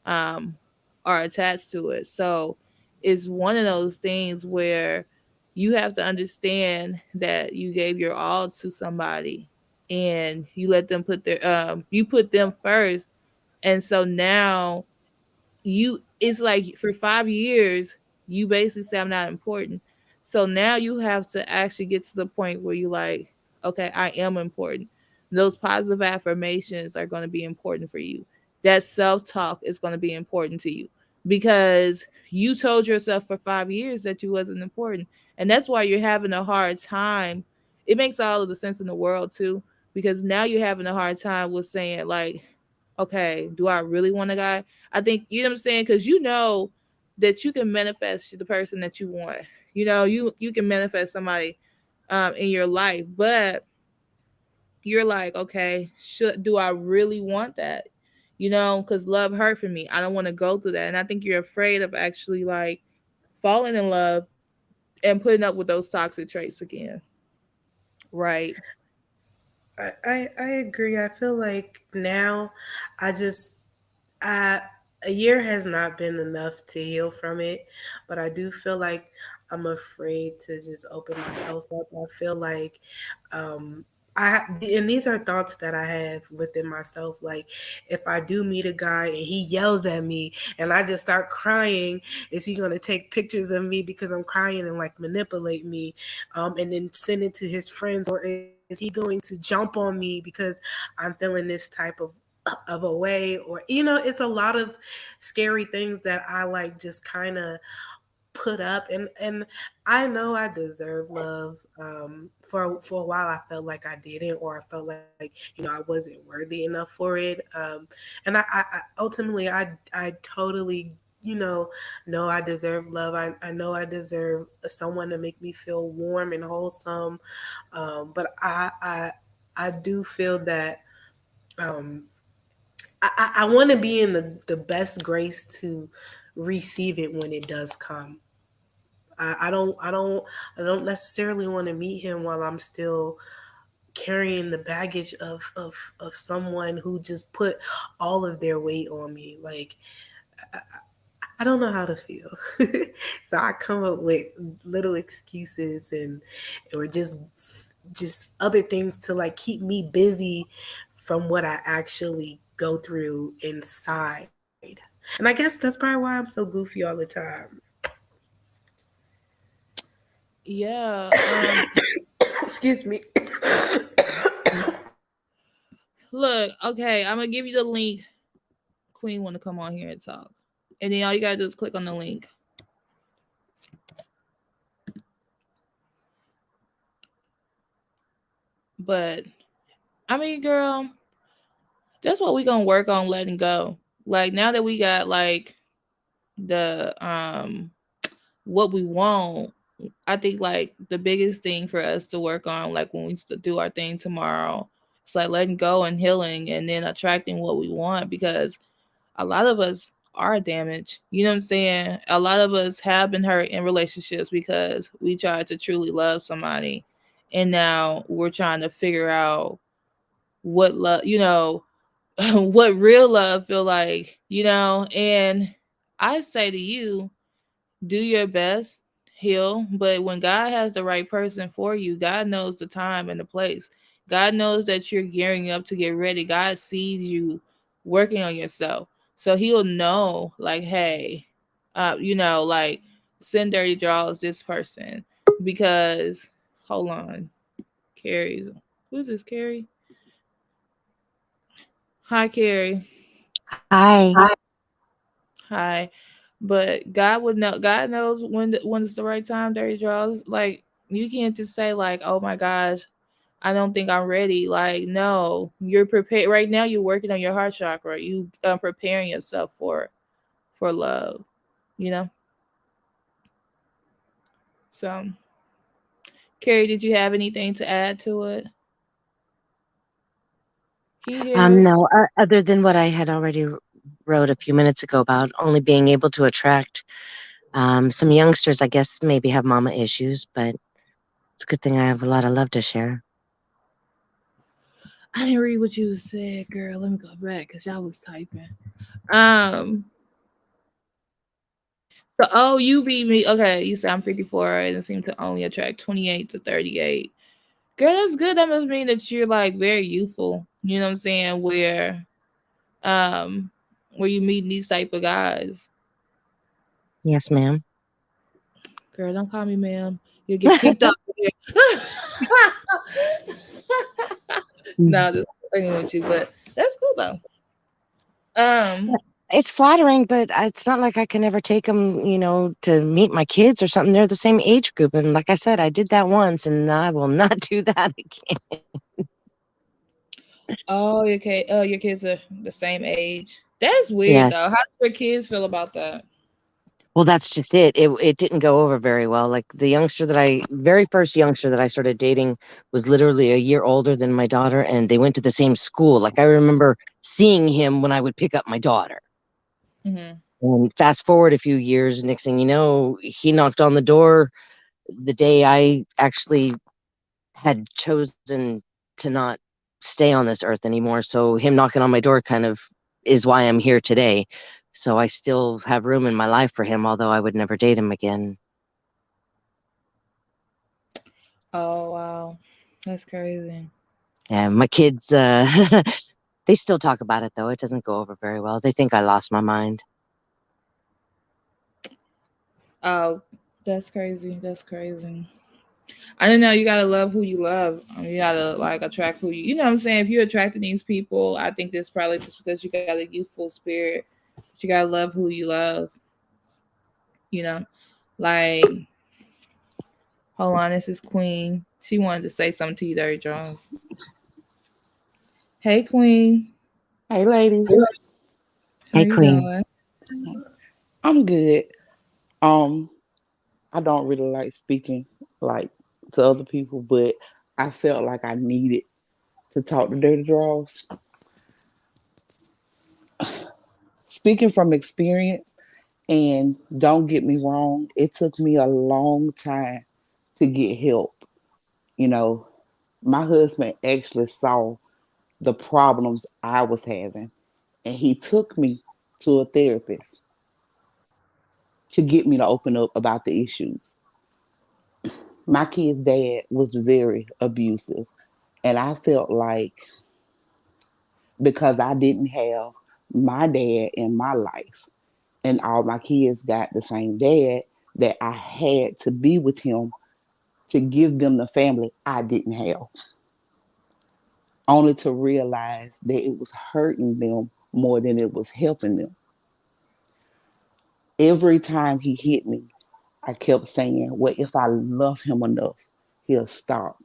um, are attached to it. So it's one of those things where you have to understand that you gave your all to somebody and you let them you put them first. And so now it's like for 5 years you basically say I'm not important. So now you have to actually get to the point where you like, okay, I am important. Those positive affirmations are going to be important for you. That self talk is going to be important to you because you told yourself for 5 years that you wasn't important. And that's why you're having a hard time. It makes all of the sense in the world too, because now you're having a hard time with saying, like, okay, do I really want a guy? I think, you know what I'm saying? Because you know that you can manifest the person that you want. You can manifest somebody in your life, but you're like, okay, should do I really want that? Because love hurt for me. I don't want to go through that. And I think you're afraid of actually like falling in love and putting up with those toxic traits again. Right. I agree. I feel like now I just I a year has not been enough to heal from it, but I do feel like I'm afraid to just open myself up. I feel like um I and these are thoughts that I have within myself. Like if I do meet a guy and he yells at me and I just start crying, is he gonna take pictures of me because I'm crying and like manipulate me, and then send it to his friends, or is he going to jump on me because I'm feeling this type of a way, or it's a lot of scary things that I like just kind of put up, and I know I deserve love. For a while I felt like I didn't, or I felt like I wasn't worthy enough for it. And I ultimately I totally know I deserve love. I know I deserve someone to make me feel warm and wholesome. But I do feel that um I want to be in the best grace to receive it when it does come. I don't necessarily want to meet him while I'm still carrying the baggage of someone who just put all of their weight on me. Like I don't know how to feel. So I come up with little excuses and or just other things to like keep me busy from what I actually go through inside. And I guess that's probably why I'm so goofy all the time. Yeah. Excuse me. Look, okay, I'm gonna give you the link. Queen want to come on here and talk, and then all you gotta do is click on the link. But I mean, girl, that's what we gonna work on letting go. Like now that we got like the what we want, I think like the biggest thing for us to work on, like when we do our thing tomorrow, it's like letting go and healing, and then attracting what we want, because a lot of us are damaged. You know what I'm saying? A lot of us have been hurt in relationships because we tried to truly love somebody, and now we're trying to figure out what love, what real love feel like, and I say to you, do your best, heal. But when God has the right person for you, God knows the time and the place. God knows that you're gearing up to get ready. God sees you working on yourself. So he'll know, like, hey, like send dirty draws this person. Because hold on, Carrie's who's this Carrie? Hi Carrie. Hi. Hi. But God would know. God knows when it's the right time. Dirty draws. Like you can't just say like, "Oh my gosh, I don't think I'm ready." Like, no, you're prepared right now. You're working on your heart chakra. You preparing yourself for love. You know. So, Carrie, did you have anything to add to it? Can you hear us? No, other than what I had already wrote a few minutes ago about only being able to attract some youngsters, I guess maybe have mama issues, but it's a good thing I have a lot of love to share. I didn't read what you said, girl. Let me go back because y'all was typing. Um. So, oh, you beat me. Okay, you said I'm 54 and seem to only attract 28 to 38. Girl, that's good. That must mean that you're like very youthful. You know what I'm saying? Um, where you meet these type of guys. Yes, ma'am. Girl, don't call me ma'am. You'll get kicked off of here. No, just playing with you, but that's cool though. Um, It's flattering, but it's not like I can ever take them, to meet my kids or something. They're the same age group, and like I said, I did that once, and I will not do that again. your kids are the same age. That's weird Yeah. though. How do your kids feel about that? Well, that's just it. It didn't go over very well. Like the very first youngster that I started dating was literally a year older than my daughter, and they went to the same school. Like I remember seeing him when I would pick up my daughter. Hmm. And fast forward a few years, next thing you know, he knocked on the door the day I actually had chosen to not stay on this earth anymore. So him knocking on my door kind of is why I'm here today. So I still have room in my life for him, although I would never date him again. Oh wow, that's crazy. And my kids, they still talk about it though. It doesn't go over very well. They think I lost my mind. Oh, that's crazy. That's crazy. I don't know. You gotta love who you love. You gotta like attract who you. You know what I'm saying? If you're attracting these people, I think that's probably just because you got a youthful spirit. But you gotta love who you love. You know, like hold on, this is Queen. She wanted to say something to you, Dirty Jones. Hey, Queen. Hey, ladies. How Hey, you Queen. doing? I'm good. Um, I don't really like speaking like to other people, but I felt like I needed to talk to Dirty Draws. Speaking from experience, and don't get me wrong, it took me a long time to get help. You know, my husband actually saw the problems I was having, and he took me to a therapist to get me to open up about the issues. My kid's dad was very abusive, and I felt like because I didn't have my dad in my life and all my kids got the same dad, that I had to be with him to give them the family I didn't have, only to realize that it was hurting them more than it was helping them. Every time he hit me, I kept saying, well, if I love him enough, he'll stop.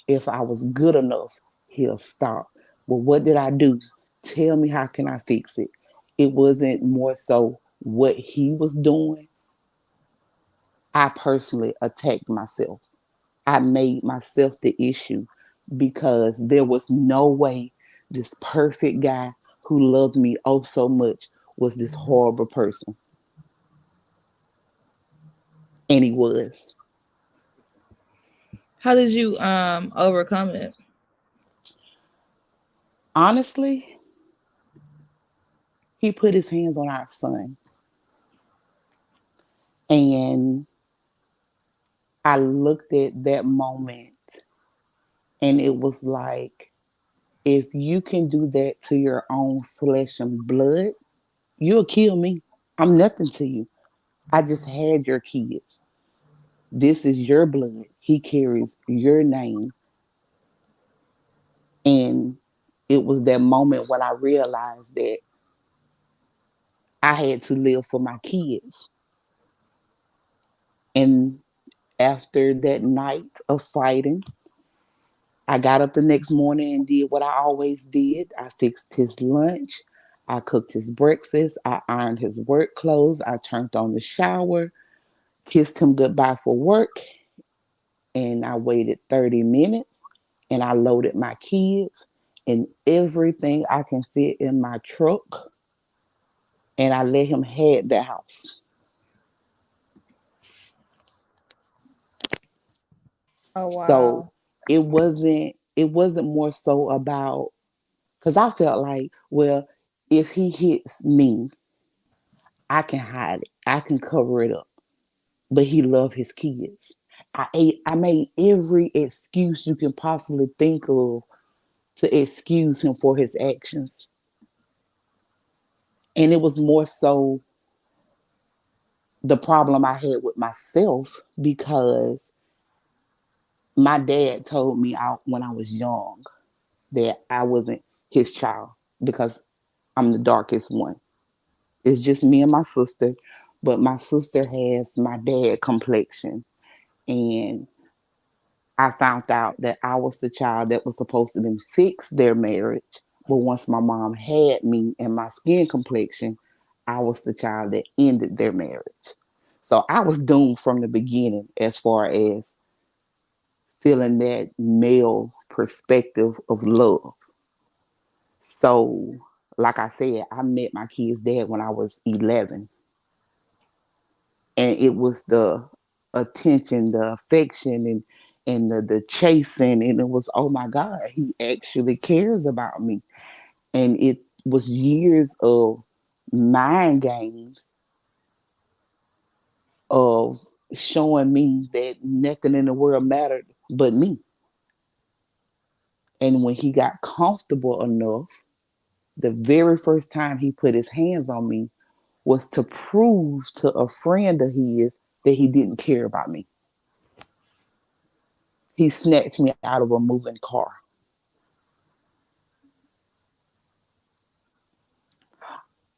If I was good enough, he'll stop. But what did I do? Tell me, how can I fix it? It wasn't more so what he was doing. I personally attacked myself. I made myself the issue because there was no way this perfect guy who loved me oh so much was this horrible person. And he was. How did you overcome it? Honestly, he put his hands on our son. And I looked at that moment and it was like, if you can do that to your own flesh and blood, you'll kill me. I'm nothing to you. I just had your kids. This is your blood. He carries your name. And it was that moment when I realized that I had to live for my kids. And after that night of fighting, I got up the next morning and did what I always did. I fixed his lunch. I cooked his breakfast. I ironed his work clothes. I turned on the shower, kissed him goodbye for work, and I waited 30 minutes and I loaded my kids and everything I can fit in my truck and I let him head the house. Oh So wow. it wasn't more so about, because I felt like, well, if he hits me, I can hide it. I can cover it up. But he loved his kids. I made every excuse you can possibly think of to excuse him for his actions. And it was more so the problem I had with myself because my dad told me out when I was young, that I wasn't his child because I'm the darkest one. It's just me and my sister, but my sister has my dad complexion. And I found out that I was the child that was supposed to fix their marriage. But once my mom had me and my skin complexion, I was the child that ended their marriage. So I was doomed from the beginning as far as feeling that male perspective of love. So, like I said, I met my kid's dad when I was 11. And it was the attention, the affection, and the chasing. And it was, oh my God, he actually cares about me. And it was years of mind games of showing me that nothing in the world mattered but me. And when he got comfortable enough, the very first time he put his hands on me was to prove to a friend of his that he didn't care about me. He snatched me out of a moving car,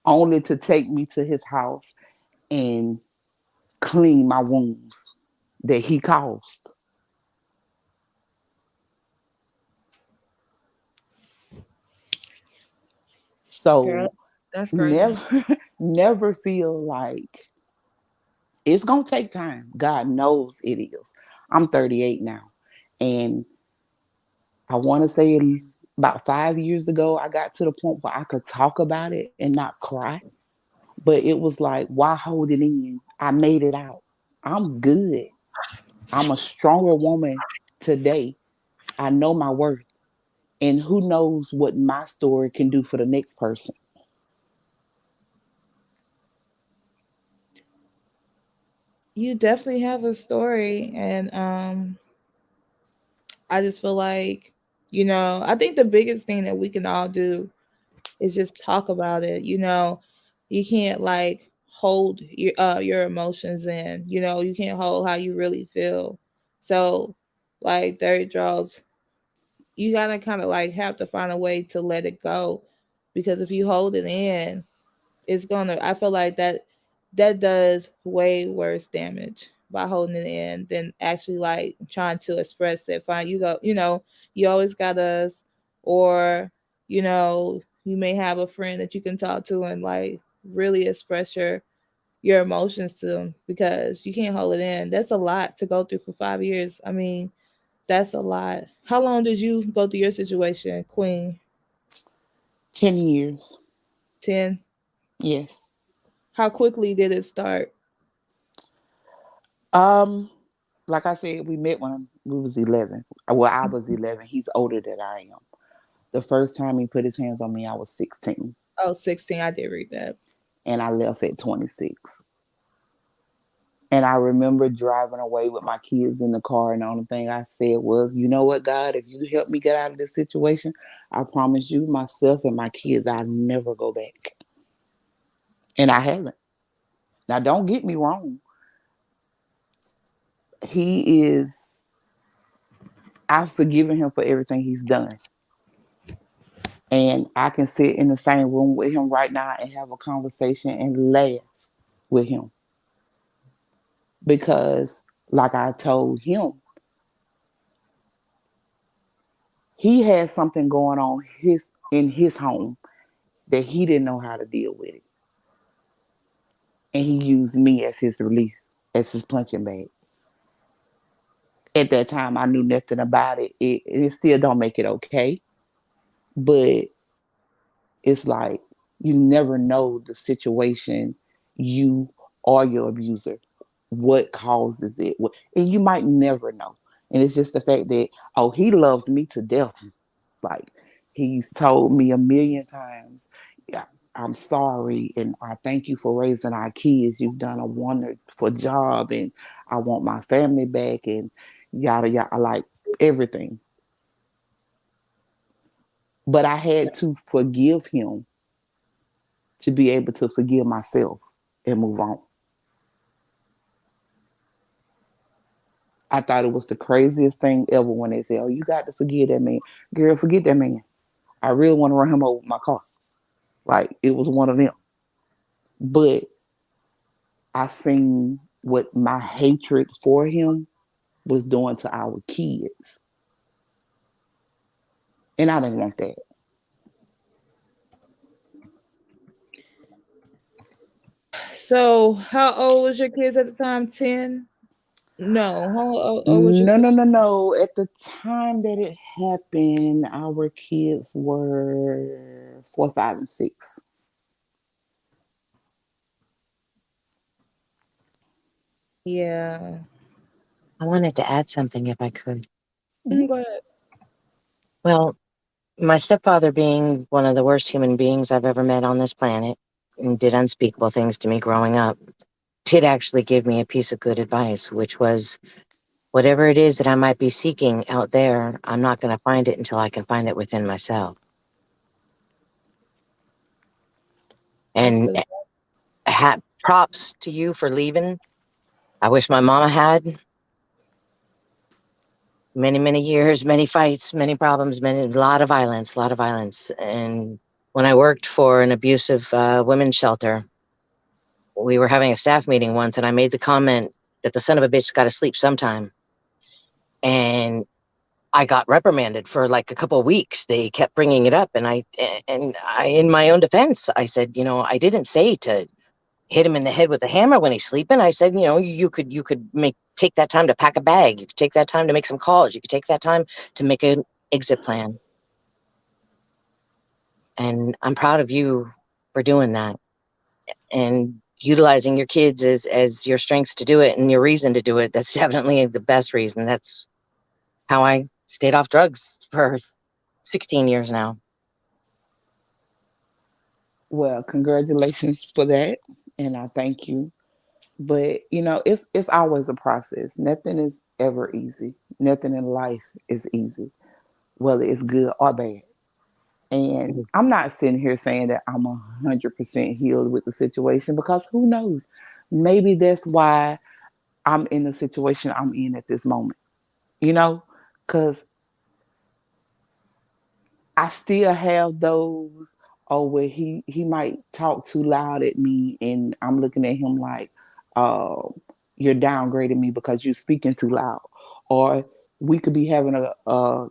only to take me to his house and clean my wounds that he caused. Girl, So that's crazy. never, never feel like it's gonna take time. God knows it is. I'm 38 now, and I want to say about 5 years ago, I got to the point where I could talk about it and not cry. But it was like, why hold it in? I made it out. I'm good. I'm a stronger woman today. I know my worth. And who knows what my story can do for the next person. You definitely have a story, and I just feel like, I think the biggest thing that we can all do is just talk about it. You can't like hold your emotions in. You can't hold how you really feel. So, like Derek draws, you gotta kind of like have to find a way to let it go, because if you hold it in, it's gonna. I feel like that does way worse damage by holding it in than actually like trying to express it. Fine, you go. You always got us, or you may have a friend that you can talk to and like really express your emotions to them, because you can't hold it in. That's a lot to go through for 5 years. I mean, that's a lot. How long did you go through your situation, Queen? 10 years. 10. Yes. How quickly did it start? Um, like I said, we met when we was 11. Well, I was 11. He's older than I am. The first time he put his hands on me, I was 16. Oh, 16. I did read that. And I left at 26. And I remember driving away with my kids in the car, and the only thing I said was, you know what, God, if you help me get out of this situation, I promise you, myself and my kids, I'll never go back. And I haven't. Now, don't get me wrong. He is, I've forgiven him for everything he's done. And I can sit in the same room with him right now and have a conversation and laugh with him. Because, like I told him, he had something going on in his home that he didn't know how to deal with it. And he used me as his relief, as his punching bag. At that time, I knew nothing about it. It still don't make it okay, but it's like you never know the situation, you or your abuser, what causes it, and you might never know. And it's just the fact that, oh, he loves me to death. Like, he's told me a million times, yeah, I'm sorry, and I thank you for raising our kids. You've done a wonderful job, and I want my family back, and yada yada, like everything. But I had to forgive him to be able to forgive myself and move on. I thought it was the craziest thing ever when they said, "Oh, you got to forgive that man." Girl, forget that man. I really want to run him over with my car. Like it was one of them. But I seen what my hatred for him was doing to our kids. And I didn't want that. So, how old was your kids at the time? 10? No. How old was your No, kids? no, no, no. At the time that it happened, our kids were 4, 5, and 6. Yeah. I wanted to add something if I could. Mhm. Go ahead. Well, my stepfather, being one of the worst human beings I've ever met on this planet, and did unspeakable things to me growing up, did actually give me a piece of good advice, which was whatever it is that I might be seeking out there, I'm not going to find it until I can find it within myself. That's And good. props to you for leaving. I wish my mama had many, many years, many fights, many problems, a lot of violence, a lot of violence. And when I worked for an abusive women's shelter, we were having a staff meeting once, and I made the comment that the son of a bitch got to sleep sometime. And I got reprimanded for like a couple of weeks. They kept bringing it up, and in my own defense, I said, I didn't say to hit him in the head with a hammer when he's sleeping. I said, you could take that time to pack a bag. You could take that time to make some calls. You could take that time to make an exit plan. And I'm proud of you for doing that and utilizing your kids as your strength to do it and your reason to do it. That's definitely the best reason. That's how I stayed off drugs for 16 years now. Well, congratulations for that. And I thank you. But it's always a process. Nothing is ever easy. Nothing in life is easy, whether it's good or bad. And I'm not sitting here saying that I'm 100% healed with the situation because who knows? Maybe that's why I'm in the situation I'm in at this moment, you know? Because I still have those, where he might talk too loud at me and I'm looking at him like, uh, you're downgrading me because you're speaking too loud. Or we could be having a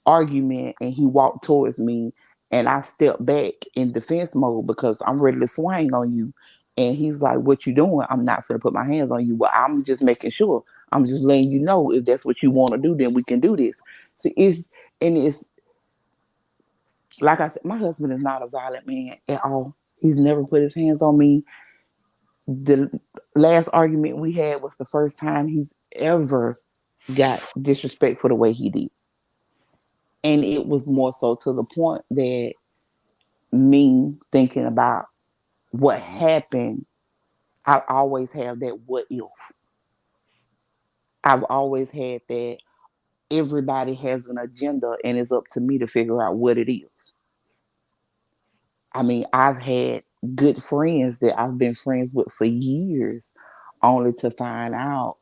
argument and he walked towards me and I stepped back in defense mode because I'm ready to swing on you. And he's like, "What you doing?" I'm not gonna put my hands on you, but I'm just making sure. I'm just letting you know if that's what you want to do, then we can do this. See, it's like I said, my husband is not a violent man at all. He's never put his hands on me. The last argument we had was the first time he's ever got disrespect for the way he did. And it was more so to the point that me thinking about what happened, I always have that what if. I've always had that everybody has an agenda and it's up to me to figure out what it is. I mean, I've had good friends that I've been friends with for years, only to find out,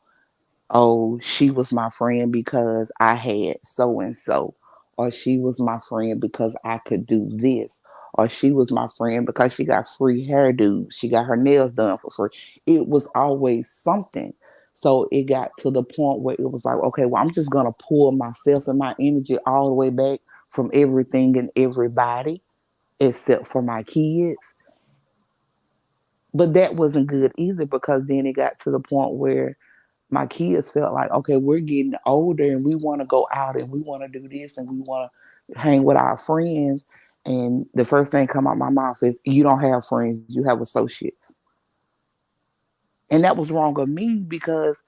oh, she was my friend because I had so and so, or she was my friend because I could do this, or she was my friend because she got free hairdo, she got her nails done for free. It was always something. So it got to the point where it was like, okay, well, I'm just gonna pull myself and my energy all the way back from everything and everybody except for my kids. But that wasn't good either because then it got to the point where my kids felt like, okay, we're getting older and we want to go out and we want to do this and we want to hang with our friends. And the first thing come out my mouth is, you don't have friends, you have associates. And that was wrong of me because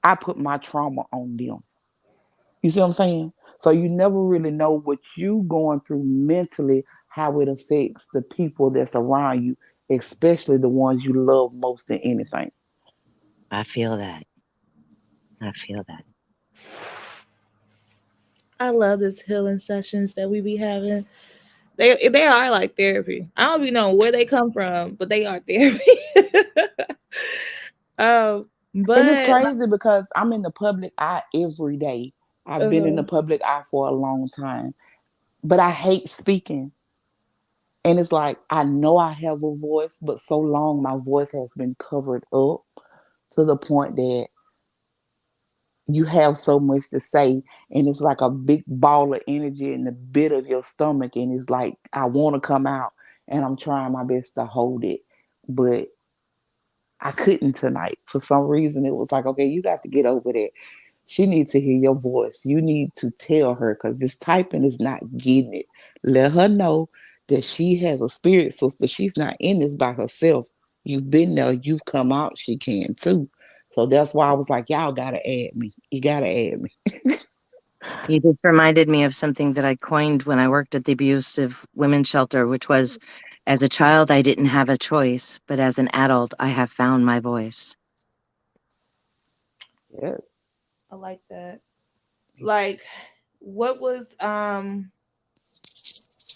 I put my trauma on them. You see what I'm saying? So you never really know what you going through mentally, how it affects the people that's around you, especially the ones you love most than anything. I feel that. I feel that. I love this healing sessions that we be having. They are like therapy. I don't even know where they come from, but they are therapy. um, And it's But crazy because I'm in the public eye every day. I've been in the uh, public eye for a long time, but I hate speaking. And it's like, I know I have a voice, but so long my voice has been covered up to the point that you have so much to say. And it's like a big ball of energy in the bit of your stomach. And it's like, I want to come out and I'm trying my best to hold it. But I couldn't tonight. For some reason, it was like, okay, you got to get over that. She needs to hear your voice. You need to tell her because this typing is not getting it. Let her know that she has a spirit sister. She's not in this by herself. You've been there. You've come out. She can too. So that's why I was like, y'all gotta add me. You gotta add me. You just reminded me of something that I coined when I worked at the abusive women's shelter, which was, as a child, I didn't have a choice, but as an adult, I have found my voice. Yeah. I like that. Like, what was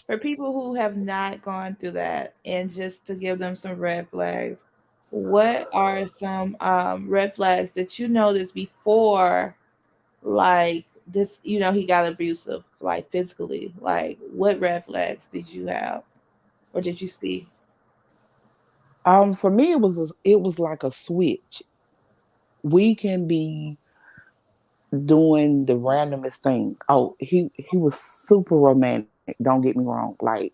for people who have not gone through that, and just to give them some red flags, what are some red flags that you noticed before, like this, he got abusive, like physically? Like, what red flags did you have or did you see? For me, it was like a switch. We can be doing the randomest thing. Oh, he was super romantic. Don't get me wrong. Like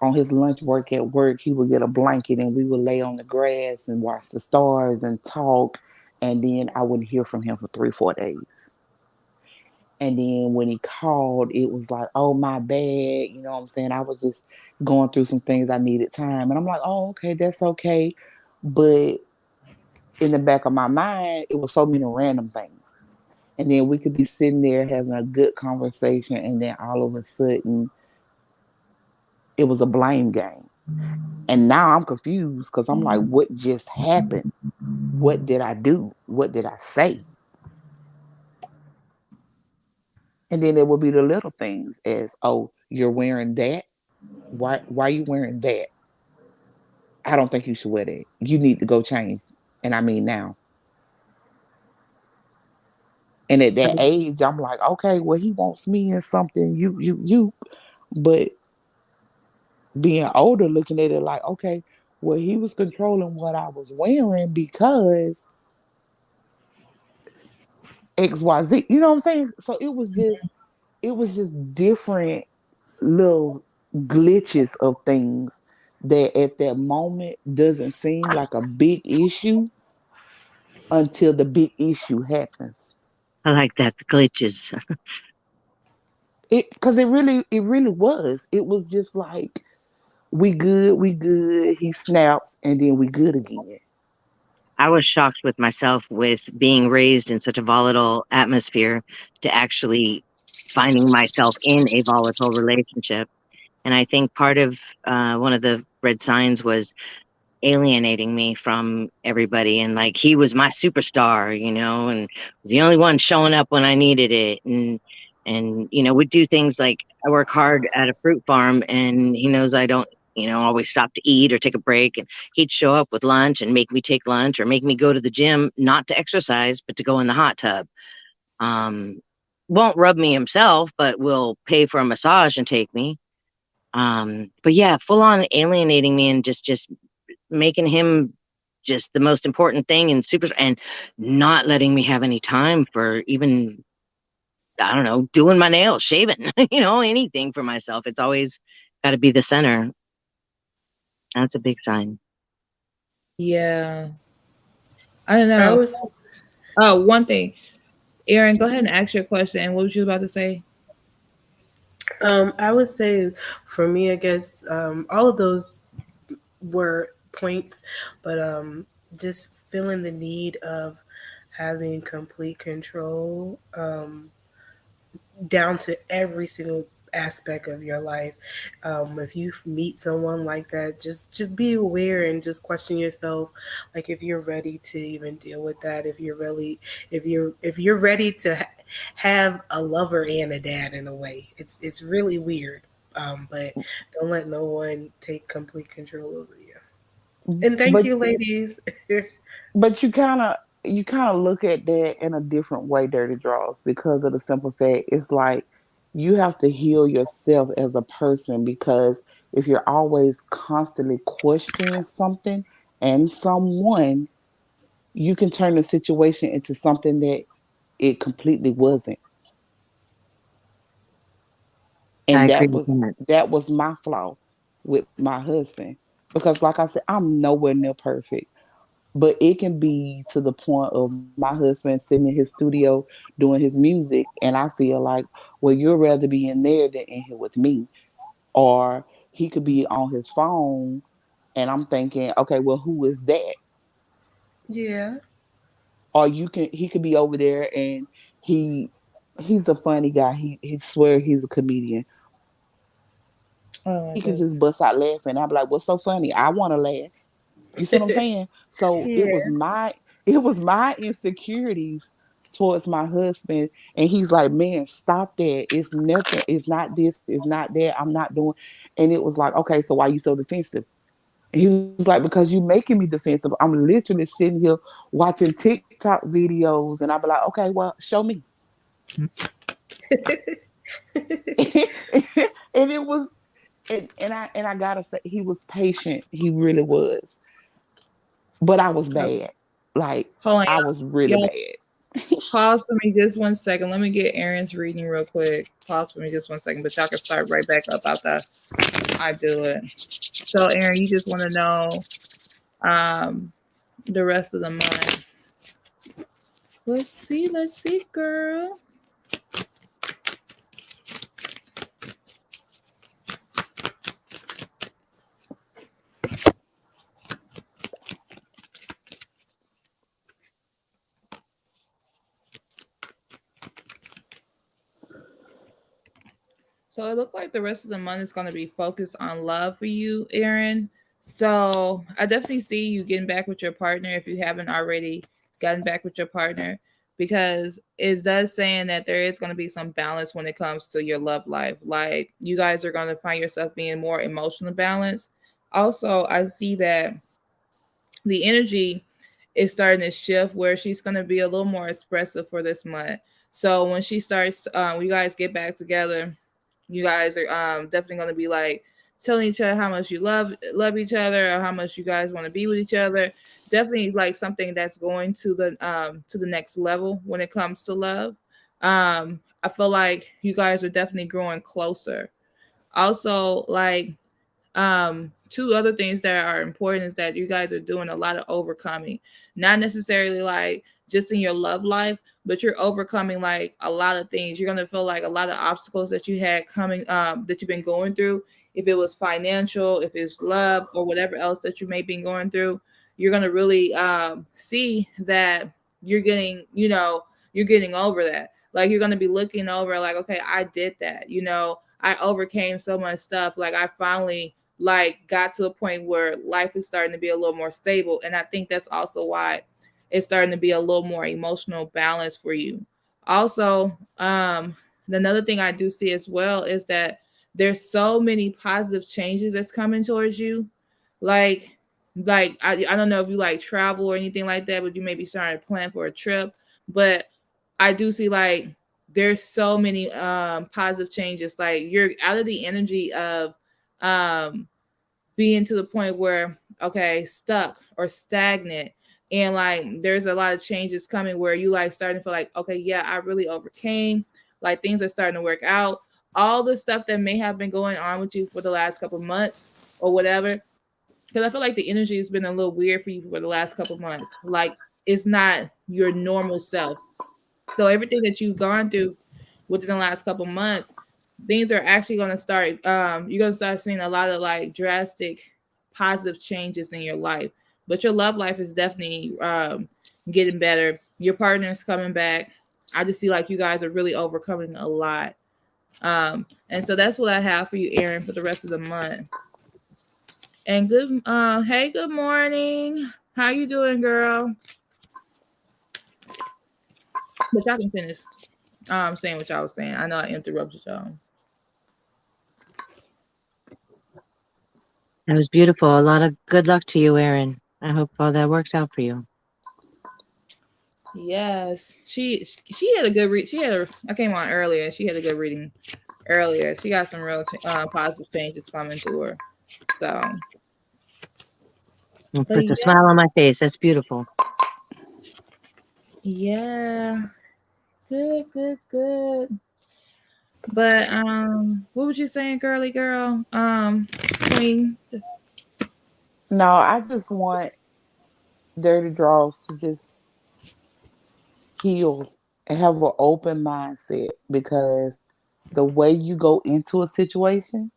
on his lunch break at work, he would get a blanket and we would lay on the grass and watch the stars and talk. And then I wouldn't hear from him for 3, 4 days. And then when he called, it was like, oh my bad. You know what I'm saying? I was just going through some things. I needed time. And I'm like, oh, okay, that's okay. But in the back of my mind, it was so many random things. And then we could be sitting there having a good conversation, and then all of a sudden, it was a blame game. And now I'm confused because I'm like, what just happened? What did I do? What did I say? And then there will be the little things as, oh, you're wearing that. Why are you wearing that? I don't think you should wear that. You need to go change. And I mean now. And at that age, I'm like, okay, well, he wants me in something, you. But being older, looking at it like, okay, well, he was controlling what I was wearing because XYZ. You know what I'm saying? So it was just different little glitches of things that at that moment doesn't seem like a big issue until the big issue happens. I like that, the glitches. It because it really was. It was just like we good. He snaps and then we good again. I was shocked with myself with being raised in such a volatile atmosphere to actually finding myself in a volatile relationship. And I think part of one of the red signs was alienating me from everybody, and like he was my superstar, and was the only one showing up when I needed it, and would do things like, I work hard at a fruit farm, and he knows I don't always stop to eat or take a break, and he'd show up with lunch and make me take lunch or make me go to the gym, not to exercise but to go in the hot tub. um won't rub me himself, but will pay for a massage and take me. But yeah, full on alienating me and just making him just the most important thing and super, and not letting me have any time for even, I don't know, doing my nails, shaving, anything for myself. It's always got to be the center. That's a big sign. Yeah, I don't I know. was Oh, one thing, Aaron, go ahead and ask your question. And what was you about to say? I would say for me, I guess all of those were points, but just feeling the need of having complete control down to every single aspect of your life. If you meet someone like that, just be aware and just question yourself, like if you're ready to even deal with that. If you're ready to have a lover and a dad in a way. It's really weird. But don't let no one take complete control over you. And thank But you, ladies. but you kind of you kind of look at that in a different way, Dirty Draws, because of the simple fact it's like you have to heal yourself as a person, because if you're always constantly questioning something and someone, you can turn the situation into something that it completely wasn't. I And agree that with was that. that was my flaw with my husband, because like I said, I'm nowhere near perfect, but it can be to the point of my husband sitting in his studio doing his music, and I feel like, well, you'd rather be in there than in here with me. Or he could be on his phone, and I'm thinking, okay, well, who is that? Yeah. Or he could be over there, and he he's a funny guy. He swear he's a comedian. Oh my He can just goodness. bust out laughing. I'll be like, what's so funny? I want to laugh. You see what I'm saying? So Yeah. it was my insecurities towards my husband. And he's like, man, stop that. It's nothing. It's not this. It's not that. I'm not doing. And it was like, okay, so why you so defensive? And he was like, because you making me defensive. I'm literally sitting here watching TikTok videos, and I'll be like, okay, well, show me. And it was, and I gotta say, he was patient. He really was. But I was Oh, bad. Like, hold on, I was really y'all. bad. Y'all pause for me just 1 second. Let me get Aaron's reading real quick. Pause for me just 1 second, but y'all can start right back up after I do it. So, Aaron, you just want to know um the rest of the month. Let's see, girl. So it looked like the rest of the month is going to be focused on love for you, Aaron. So I definitely see you getting back with your partner if you haven't already gotten back with your partner, because it does saying that there is going to be some balance when it comes to your love life. Like you guys are going to find yourself being more emotional balanced. Also, I see that the energy is starting to shift where she's going to be a little more expressive for this month. So when she starts, you guys get back together, you guys are definitely going to be like telling each other how much you love each other, or how much you guys want to be with each other. Definitely like something that's going to the next level when it comes to love. I feel like you guys are definitely growing closer. Also, like two other things that are important is that you guys are doing a lot of overcoming, not necessarily like just in your love life, but you're overcoming like a lot of things. You're going to feel like a lot of obstacles that you had coming that you've been going through, if it was financial, if it's love, or whatever else that you may be going through. You're going to really see that you're getting, you're getting over that. Like you're going to be looking over like, okay, I did that, I overcame so much stuff. Like I finally like got to a point where life is starting to be a little more stable, and I think that's also why it's starting to be a little more emotional balance for you. Also, another thing I do see as well is that there's so many positive changes that's coming towards you. like I don't know if you like travel or anything like that, but you may be starting to plan for a trip. But I do see like there's so many positive changes. Like you're out of the energy of um being to the point where okay, stuck or stagnant, and like there's a lot of changes coming where you like starting to feel like okay, yeah, I really overcame. Like things are starting to work out. All the stuff that may have been going on with you for the last couple months or whatever, because I feel like the energy has been a little weird for you for the last couple months. Like it's not your normal self. So everything that you've gone through within the last couple months, things are actually going to start. You're going to start seeing a lot of like drastic, positive changes in your life. But your love life is definitely getting better. Your partner is coming back. I just see like you guys are really overcoming a lot. And so that's what I have for you, Aaron, for the rest of the month. And hey, good morning. How you doing, girl? But y'all can finish saying what y'all was saying. I know I interrupted y'all. That was beautiful. A lot of good luck to you, Aaron. I hope all that works out for you. Yes, she had a good read. She had a. I came on earlier. She had a good reading earlier. She got some real positive changes coming to her. So, It but puts a yeah, smile on my face. That's beautiful. yeah, good, good, good. But what was you saying, girly girl? Queen. No, I just want dirty draws to just heal and have an open mindset because the way you go into a situation,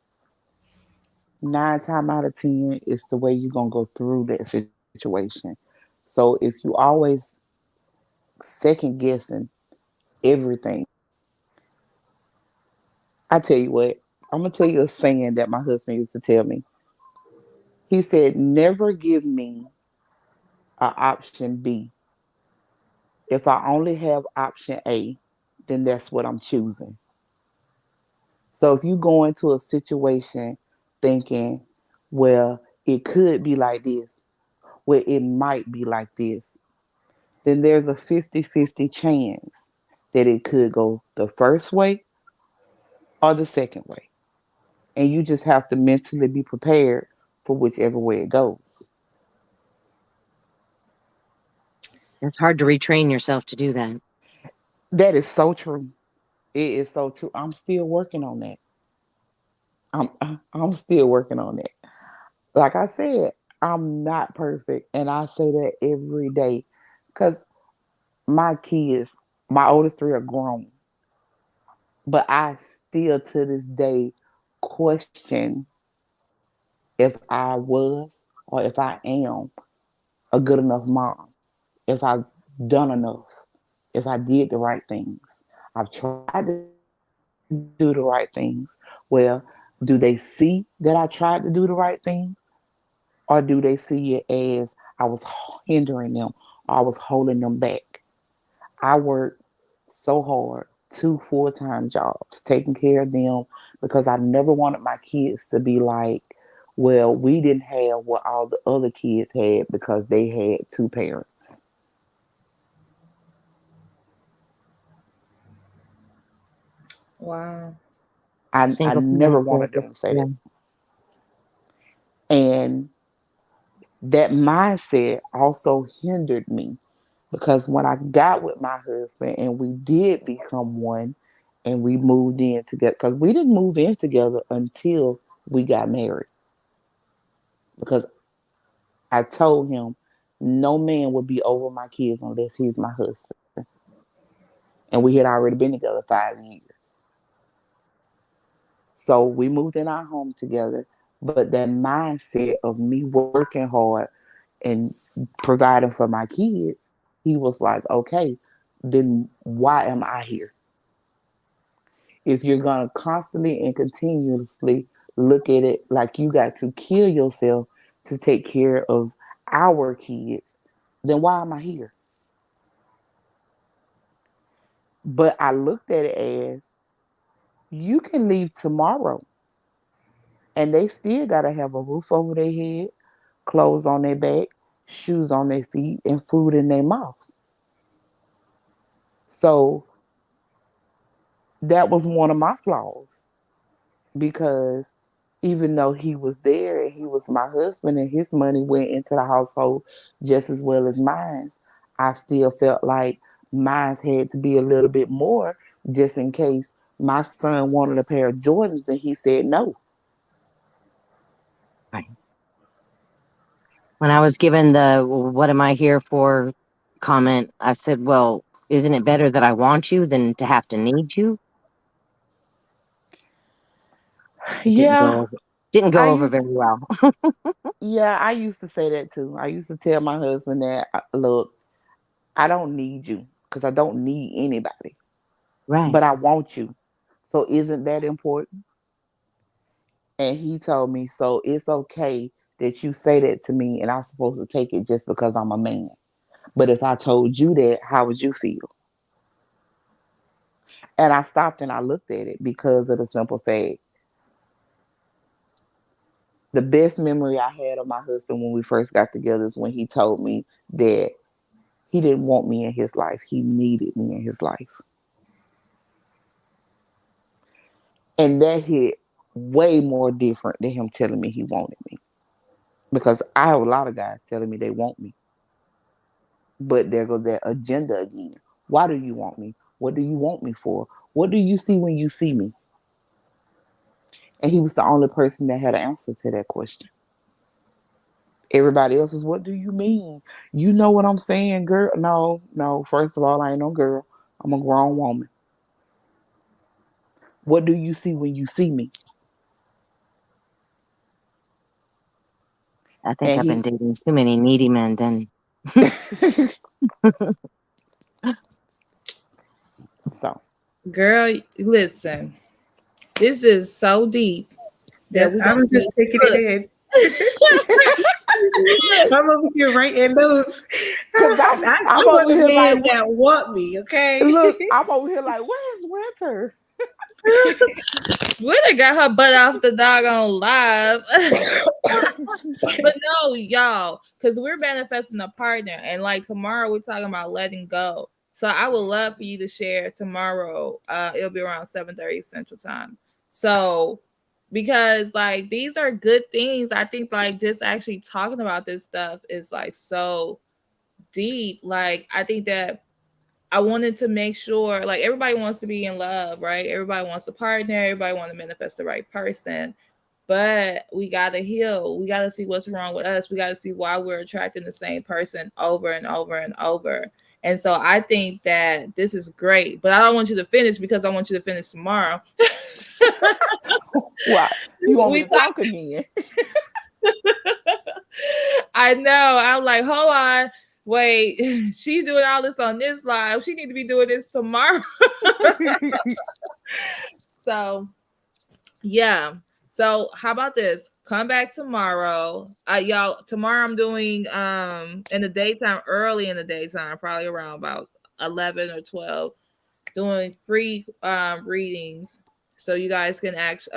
9 times out of 10, is the way you're gonna go through that situation. So if you always second guessing everything, I tell you what, I'm gonna tell you a saying that my husband used to tell me. He said, "Never give me an option B. If I only have option A, then that's what I'm choosing." So if you go into a situation thinking, well, it could be like this, well, it might be like this, then there's a 50-50 chance that it could go the first way or the second way. And you just have to mentally be prepared for whichever way it goes. It's hard to retrain yourself to do that. That is so true. It is so true. I'm still working on that. I'm I'm still working on that. Like I said, I'm not perfect, and I say that every day because my kids, my oldest three are grown, but I still to this day question if I was or if I am a good enough mom, if I've done enough, if I did the right things. I've tried to do the right things. Well, do they see that I tried to do the right thing? Or do they see it as I was hindering them or I was holding them back? I worked so hard, 2 full-time jobs, taking care of them because I never wanted my kids to be like, well, we didn't have what all the other kids had because they had two parents. Wow. I Single never parent wanted them privilege. to say Yeah. that. And that mindset also hindered me because when I got with my husband and we did become one and we moved in together, because we didn't move in together until we got married. Because I told him no man would be over my kids unless he's my husband. And we had already been together 5 years. So we moved in our home together. But that mindset of me working hard and providing for my kids, he was like, okay, then why am I here? If you're going to constantly and continuously look at it like you got to kill yourself to take care of our kids, then why am I here? But I looked at it as you can leave tomorrow and they still got to have a roof over their head, clothes on their back, shoes on their feet, and food in their mouth. So that was one of my flaws because even though he was there and he was my husband and his money went into the household just as well as mine, I still felt like mine had to be a little bit more just in case my son wanted a pair of Jordans and he said no. Right. When I was given the "What am I here for?" comment, I said, "Well, isn't it better that I want you than to have to need you?" It Yeah, didn't I go over used very well. yeah, I used to say that too. I used to tell my husband that look, I don't need you because I don't need anybody, Right. but I want you. So isn't that important? And he told me, so it's okay that you say that to me and I'm supposed to take it just because I'm a man. But if I told you that, how would you feel? And I stopped and I looked at it because of the simple fact. The best memory I had of my husband when we first got together is when he told me that He didn't want me in his life. He needed me in his life. And that hit way more different than him telling me he wanted me. Because I have a lot of guys telling me they want me. But there goes that agenda again. Why do you want me? What do you want me for? What do you see when you see me? And he was the only person that had an answer to that question. Everybody else is, what do you mean? You know what I'm saying, girl? No, no. First of all, I ain't no girl. I'm a grown woman. What do you see when you see me? I think And I've been he, dating too many needy men then. so, Girl, listen, this is so deep that Yes, we're gonna I'm just need taking it look. in. Look, I'm over here writing notes. cause I I'm want over a here like, man that want me, okay? look, I'm over here like, where's Winter? we done got her butt off the doggone live. But no, y'all, because we're manifesting a partner, and like tomorrow we're talking about letting go. So I would love for you to share tomorrow. It'll be around 7:30 Central Time. So because like these are good things, I think like just actually talking about this stuff is like so deep. Like I think that I wanted to make sure like everybody wants to be in love, right? Everybody wants a partner, everybody wants to manifest the right person. But we gotta heal. We gotta see what's wrong with us. We gotta see why we're attracting the same person over and over and over. And so I think that this is great. But I don't want you to finish because I want you to finish tomorrow. What? You want me we to talk talk again? I know. I'm like, hold on. Wait, she's doing all this on this live. She need to be doing this tomorrow. So yeah. So how about this? Come back tomorrow. Y'all, tomorrow I'm doing in the daytime, early in the daytime, probably around about 11 or 12, doing free readings. So you guys can ask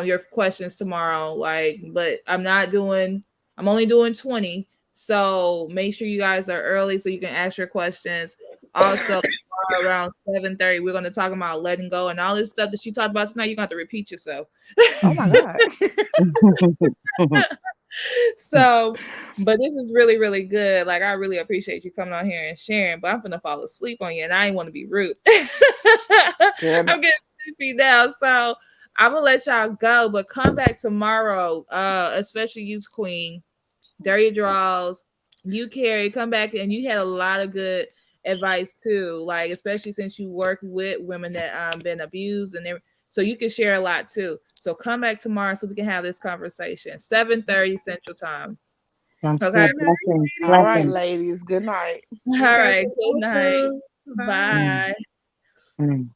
your questions tomorrow. Like, but I'm only doing 20. So make sure you guys are early so you can ask your questions. Also, around 7:30, we're gonna talk about letting go and all this stuff that you talked about tonight. You're gonna have to repeat yourself. Oh my God. So, but this is really, really good. Like, I really appreciate you coming on here and sharing. But I'm gonna fall asleep on you, and I ain't want to be rude. Girl, I'm getting sleepy now, so I'm gonna let y'all go. But come back tomorrow, especially you, Queen. Dirty draws. You Carrie, come back, and you had a lot of good advice too. Like especially since you work with women that been abused and so you can share a lot too. So come back tomorrow so we can have this conversation. 7:30 Central Time. Sounds Okay. good. Good Blessings. night, all right, Blessings. ladies. ladies. Good night. All You guys right. are Good night. awesome. Bye. Mm. Bye. Mm.